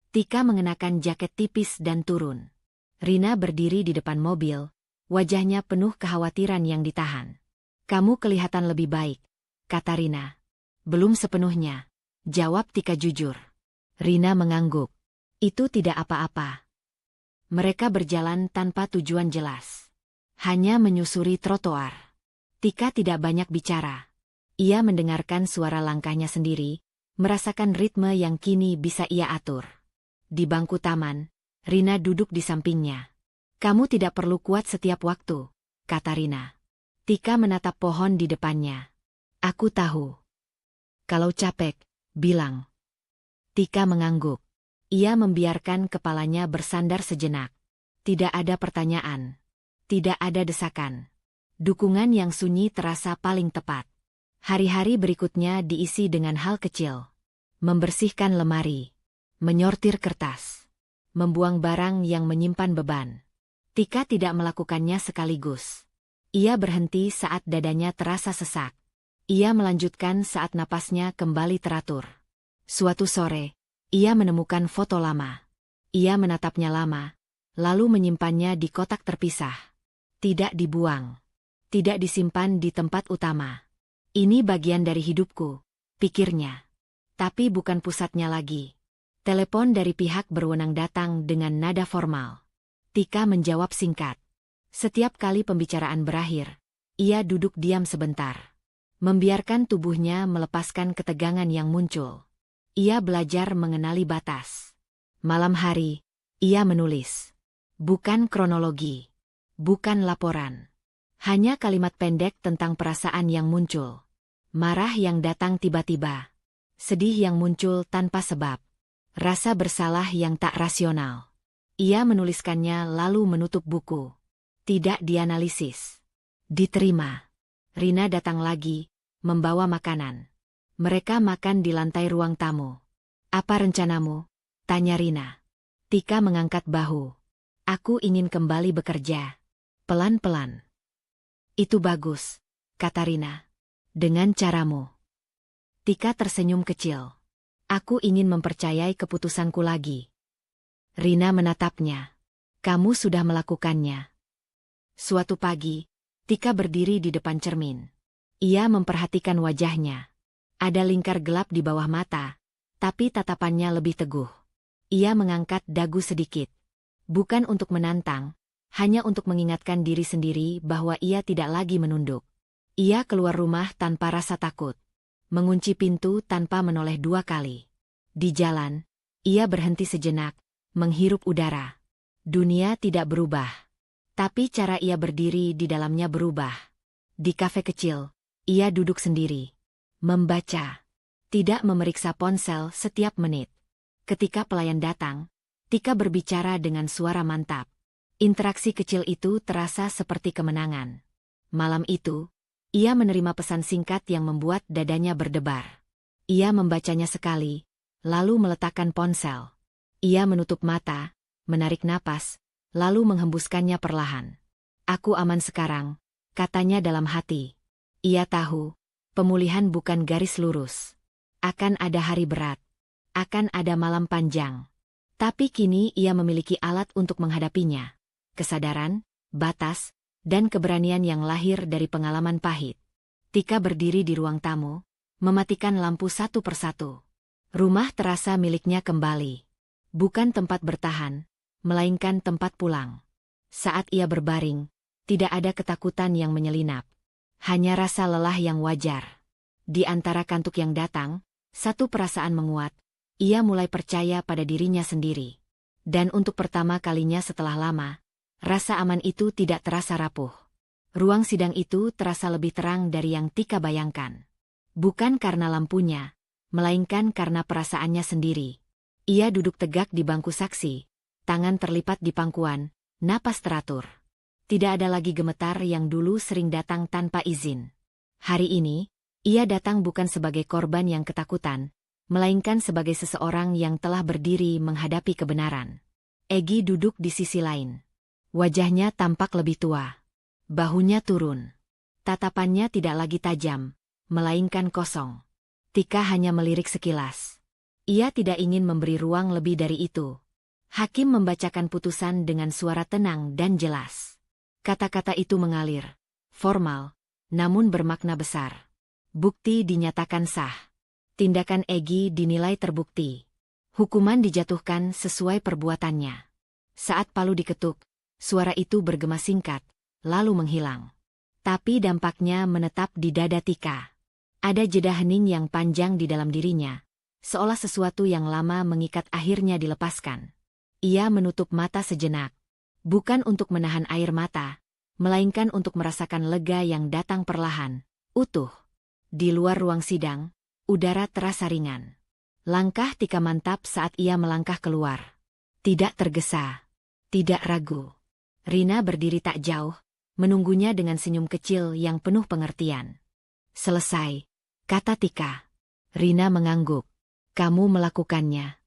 Tika mengenakan jaket tipis dan turun. Rina berdiri di depan mobil, wajahnya penuh kekhawatiran yang ditahan. Kamu kelihatan lebih baik, kata Rina. Belum sepenuhnya, jawab Tika jujur. Rina mengangguk. Itu tidak apa-apa. Mereka berjalan tanpa tujuan jelas. Hanya menyusuri trotoar. Tika tidak banyak bicara. Ia mendengarkan suara langkahnya sendiri, merasakan ritme yang kini bisa ia atur. Di bangku taman, Rina duduk di sampingnya. Kamu tidak perlu kuat setiap waktu, kata Rina. Tika menatap pohon di depannya. Aku tahu. Kalau capek, bilang. Tika mengangguk. Ia membiarkan kepalanya bersandar sejenak. Tidak ada pertanyaan. Tidak ada desakan. Dukungan yang sunyi terasa paling tepat. Hari-hari berikutnya diisi dengan hal kecil. Membersihkan lemari. Menyortir kertas. Membuang barang yang menyimpan beban. Tika tidak melakukannya sekaligus. Ia berhenti saat dadanya terasa sesak. Ia melanjutkan saat napasnya kembali teratur. Suatu sore, ia menemukan foto lama. Ia menatapnya lama, lalu menyimpannya di kotak terpisah. Tidak dibuang. Tidak disimpan di tempat utama. Ini bagian dari hidupku, pikirnya. Tapi bukan pusatnya lagi. Telepon dari pihak berwenang datang dengan nada formal. Tika menjawab singkat. Setiap kali pembicaraan berakhir, ia duduk diam sebentar. Membiarkan tubuhnya melepaskan ketegangan yang muncul. Ia belajar mengenali batas. Malam hari, ia menulis. Bukan kronologi. Bukan laporan. Hanya kalimat pendek tentang perasaan yang muncul. Marah yang datang tiba-tiba. Sedih yang muncul tanpa sebab. Rasa bersalah yang tak rasional. Ia menuliskannya lalu menutup buku. tidak dianalisis. Diterima. Rina datang lagi, membawa makanan. Mereka makan di lantai ruang tamu. Apa rencanamu? Tanya Rina. Tika mengangkat bahu. Aku ingin kembali bekerja. Pelan-pelan. Itu bagus, kata Rina. Dengan caramu. Tika tersenyum kecil. Aku ingin mempercayai keputusanku lagi. Rina menatapnya. Kamu sudah melakukannya. Suatu pagi, Tika berdiri di depan cermin. Ia memperhatikan wajahnya. Ada lingkar gelap di bawah mata, tapi tatapannya lebih teguh. Ia mengangkat dagu sedikit. Bukan untuk menantang, hanya untuk mengingatkan diri sendiri bahwa ia tidak lagi menunduk. Ia keluar rumah tanpa rasa takut. Mengunci pintu tanpa menoleh 2 kali. Di jalan, ia berhenti sejenak, menghirup udara. Dunia tidak berubah. Tapi cara ia berdiri di dalamnya berubah. Di kafe kecil, ia duduk sendiri. Membaca. Tidak memeriksa ponsel setiap menit. Ketika pelayan datang, Tika berbicara dengan suara mantap. Interaksi kecil itu terasa seperti kemenangan. Malam itu, ia menerima pesan singkat yang membuat dadanya berdebar. Ia membacanya sekali, lalu meletakkan ponsel. Ia menutup mata, menarik napas, lalu menghembuskannya perlahan. Aku aman sekarang, katanya dalam hati. Ia tahu, pemulihan bukan garis lurus. Akan ada hari berat. Akan ada malam panjang. Tapi kini ia memiliki alat untuk menghadapinya. Kesadaran, batas, dan keberanian yang lahir dari pengalaman pahit. Tika berdiri di ruang tamu, mematikan lampu satu persatu. Rumah terasa miliknya kembali. Bukan tempat bertahan, melainkan tempat pulang. Saat ia berbaring, tidak ada ketakutan yang menyelinap. Hanya rasa lelah yang wajar. Di antara kantuk yang datang, satu perasaan menguat. Ia mulai percaya pada dirinya sendiri. Dan untuk pertama kalinya setelah lama, rasa aman itu tidak terasa rapuh. Ruang sidang itu terasa lebih terang dari yang Tika bayangkan. Bukan karena lampunya, melainkan karena perasaannya sendiri. Ia duduk tegak di bangku saksi, tangan terlipat di pangkuan, napas teratur. Tidak ada lagi gemetar yang dulu sering datang tanpa izin. Hari ini, ia datang bukan sebagai korban yang ketakutan, melainkan sebagai seseorang yang telah berdiri menghadapi kebenaran. Egy duduk di sisi lain. Wajahnya tampak lebih tua. Bahunya turun. Tatapannya tidak lagi tajam, melainkan kosong. Tika hanya melirik sekilas. Ia tidak ingin memberi ruang lebih dari itu. Hakim membacakan putusan dengan suara tenang dan jelas. Kata-kata itu mengalir, formal, namun bermakna besar. Bukti dinyatakan sah. Tindakan Egy dinilai terbukti. Hukuman dijatuhkan sesuai perbuatannya. Saat palu diketuk, suara itu bergema singkat, lalu menghilang. Tapi dampaknya menetap di dada Tika. Ada jeda hening yang panjang di dalam dirinya, seolah sesuatu yang lama mengikat akhirnya dilepaskan. Ia menutup mata sejenak. Bukan untuk menahan air mata, melainkan untuk merasakan lega yang datang perlahan, utuh. Di luar ruang sidang, udara terasa ringan. Langkah Tika mantap saat ia melangkah keluar. Tidak tergesa. Tidak ragu. Rina berdiri tak jauh, menunggunya dengan senyum kecil yang penuh pengertian. Selesai, kata Tika. Rina mengangguk. Kamu melakukannya.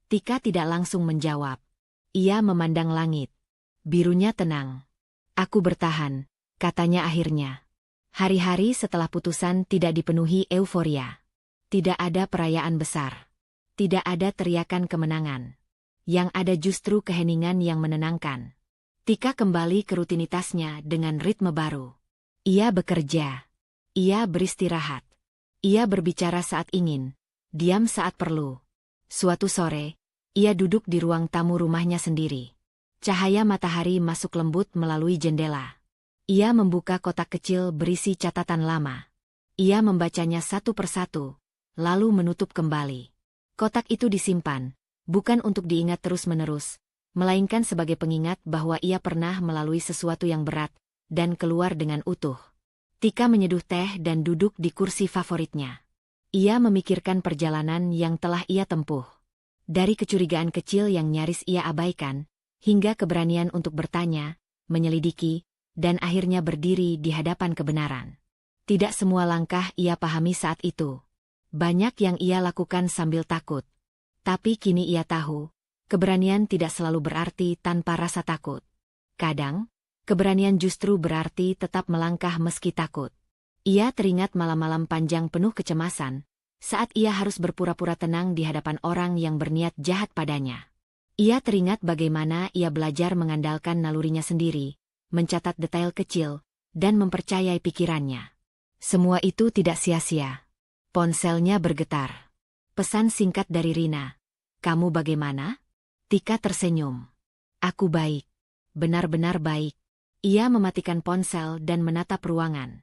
Tika tidak langsung menjawab. Ia memandang langit. Birunya tenang. Aku bertahan, katanya akhirnya. Hari-hari setelah putusan tidak dipenuhi euforia. Tidak ada perayaan besar. Tidak ada teriakan kemenangan. Yang ada justru keheningan yang menenangkan. Tika kembali ke rutinitasnya dengan ritme baru. Ia bekerja. Ia beristirahat. Ia berbicara saat ingin. Diam saat perlu. Suatu sore, ia duduk di ruang tamu rumahnya sendiri. Cahaya matahari masuk lembut melalui jendela. Ia membuka kotak kecil berisi catatan lama. Ia membacanya satu persatu, lalu menutup kembali. Kotak itu disimpan, bukan untuk diingat terus-menerus, melainkan sebagai pengingat bahwa ia pernah melalui sesuatu yang berat, dan keluar dengan utuh. Tika menyeduh teh dan duduk di kursi favoritnya. Ia memikirkan perjalanan yang telah ia tempuh. Dari kecurigaan kecil yang nyaris ia abaikan, hingga keberanian untuk bertanya, menyelidiki, dan akhirnya berdiri di hadapan kebenaran. Tidak semua langkah ia pahami saat itu. Banyak yang ia lakukan sambil takut. Tapi kini ia tahu, keberanian tidak selalu berarti tanpa rasa takut. Kadang, keberanian justru berarti tetap melangkah meski takut. Ia teringat malam-malam panjang penuh kecemasan, saat ia harus berpura-pura tenang di hadapan orang yang berniat jahat padanya. Ia teringat bagaimana ia belajar mengandalkan nalurinya sendiri, mencatat detail kecil, dan mempercayai pikirannya. Semua itu tidak sia-sia. Ponselnya bergetar. Pesan singkat dari Rina. "Kamu bagaimana?" Tika tersenyum. "Aku baik. Benar-benar baik." Ia mematikan ponsel dan menatap ruangan.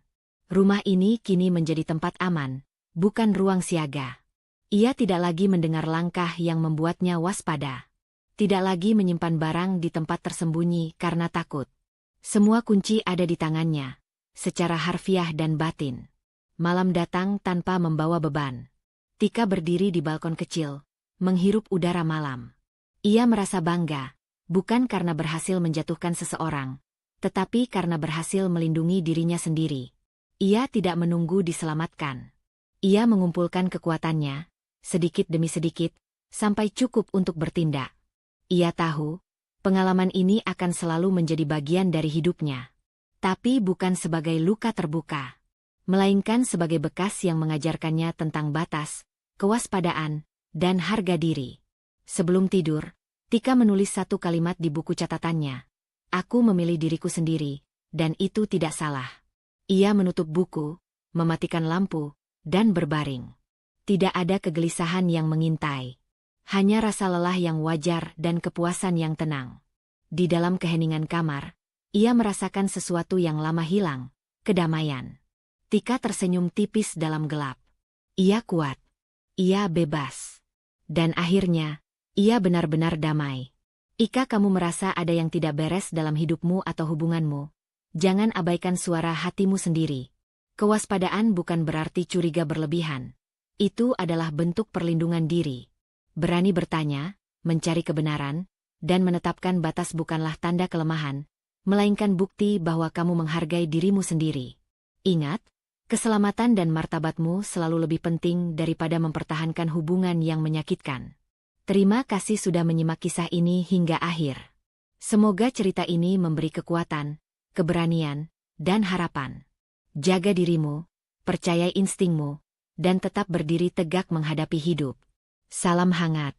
Rumah ini kini menjadi tempat aman, bukan ruang siaga. Ia tidak lagi mendengar langkah yang membuatnya waspada. Tidak lagi menyimpan barang di tempat tersembunyi karena takut. Semua kunci ada di tangannya, secara harfiah dan batin. Malam datang tanpa membawa beban. Tika berdiri di balkon kecil, menghirup udara malam. Ia merasa bangga, bukan karena berhasil menjatuhkan seseorang, tetapi karena berhasil melindungi dirinya sendiri. Ia tidak menunggu diselamatkan. Ia mengumpulkan kekuatannya, sedikit demi sedikit, sampai cukup untuk bertindak. Ia tahu, pengalaman ini akan selalu menjadi bagian dari hidupnya. Tapi bukan sebagai luka terbuka, melainkan sebagai bekas yang mengajarkannya tentang batas, kewaspadaan, dan harga diri. Sebelum tidur, Tika menulis satu kalimat di buku catatannya. "Aku memilih diriku sendiri, dan itu tidak salah." Ia menutup buku, mematikan lampu, dan berbaring. Tidak ada kegelisahan yang mengintai. Hanya rasa lelah yang wajar dan kepuasan yang tenang. Di dalam keheningan kamar, ia merasakan sesuatu yang lama hilang, kedamaian. Tika tersenyum tipis dalam gelap. Ia kuat. Ia bebas. Dan akhirnya, ia benar-benar damai. Jika kamu merasa ada yang tidak beres dalam hidupmu atau hubunganmu, jangan abaikan suara hatimu sendiri. Kewaspadaan bukan berarti curiga berlebihan. Itu adalah bentuk perlindungan diri. Berani bertanya, mencari kebenaran, dan menetapkan batas bukanlah tanda kelemahan, melainkan bukti bahwa kamu menghargai dirimu sendiri. Ingat, keselamatan dan martabatmu selalu lebih penting daripada mempertahankan hubungan yang menyakitkan. Terima kasih sudah menyimak kisah ini hingga akhir. Semoga cerita ini memberi kekuatan, keberanian, dan harapan. Jaga dirimu, percayai instingmu, dan tetap berdiri tegak menghadapi hidup. Salam hangat.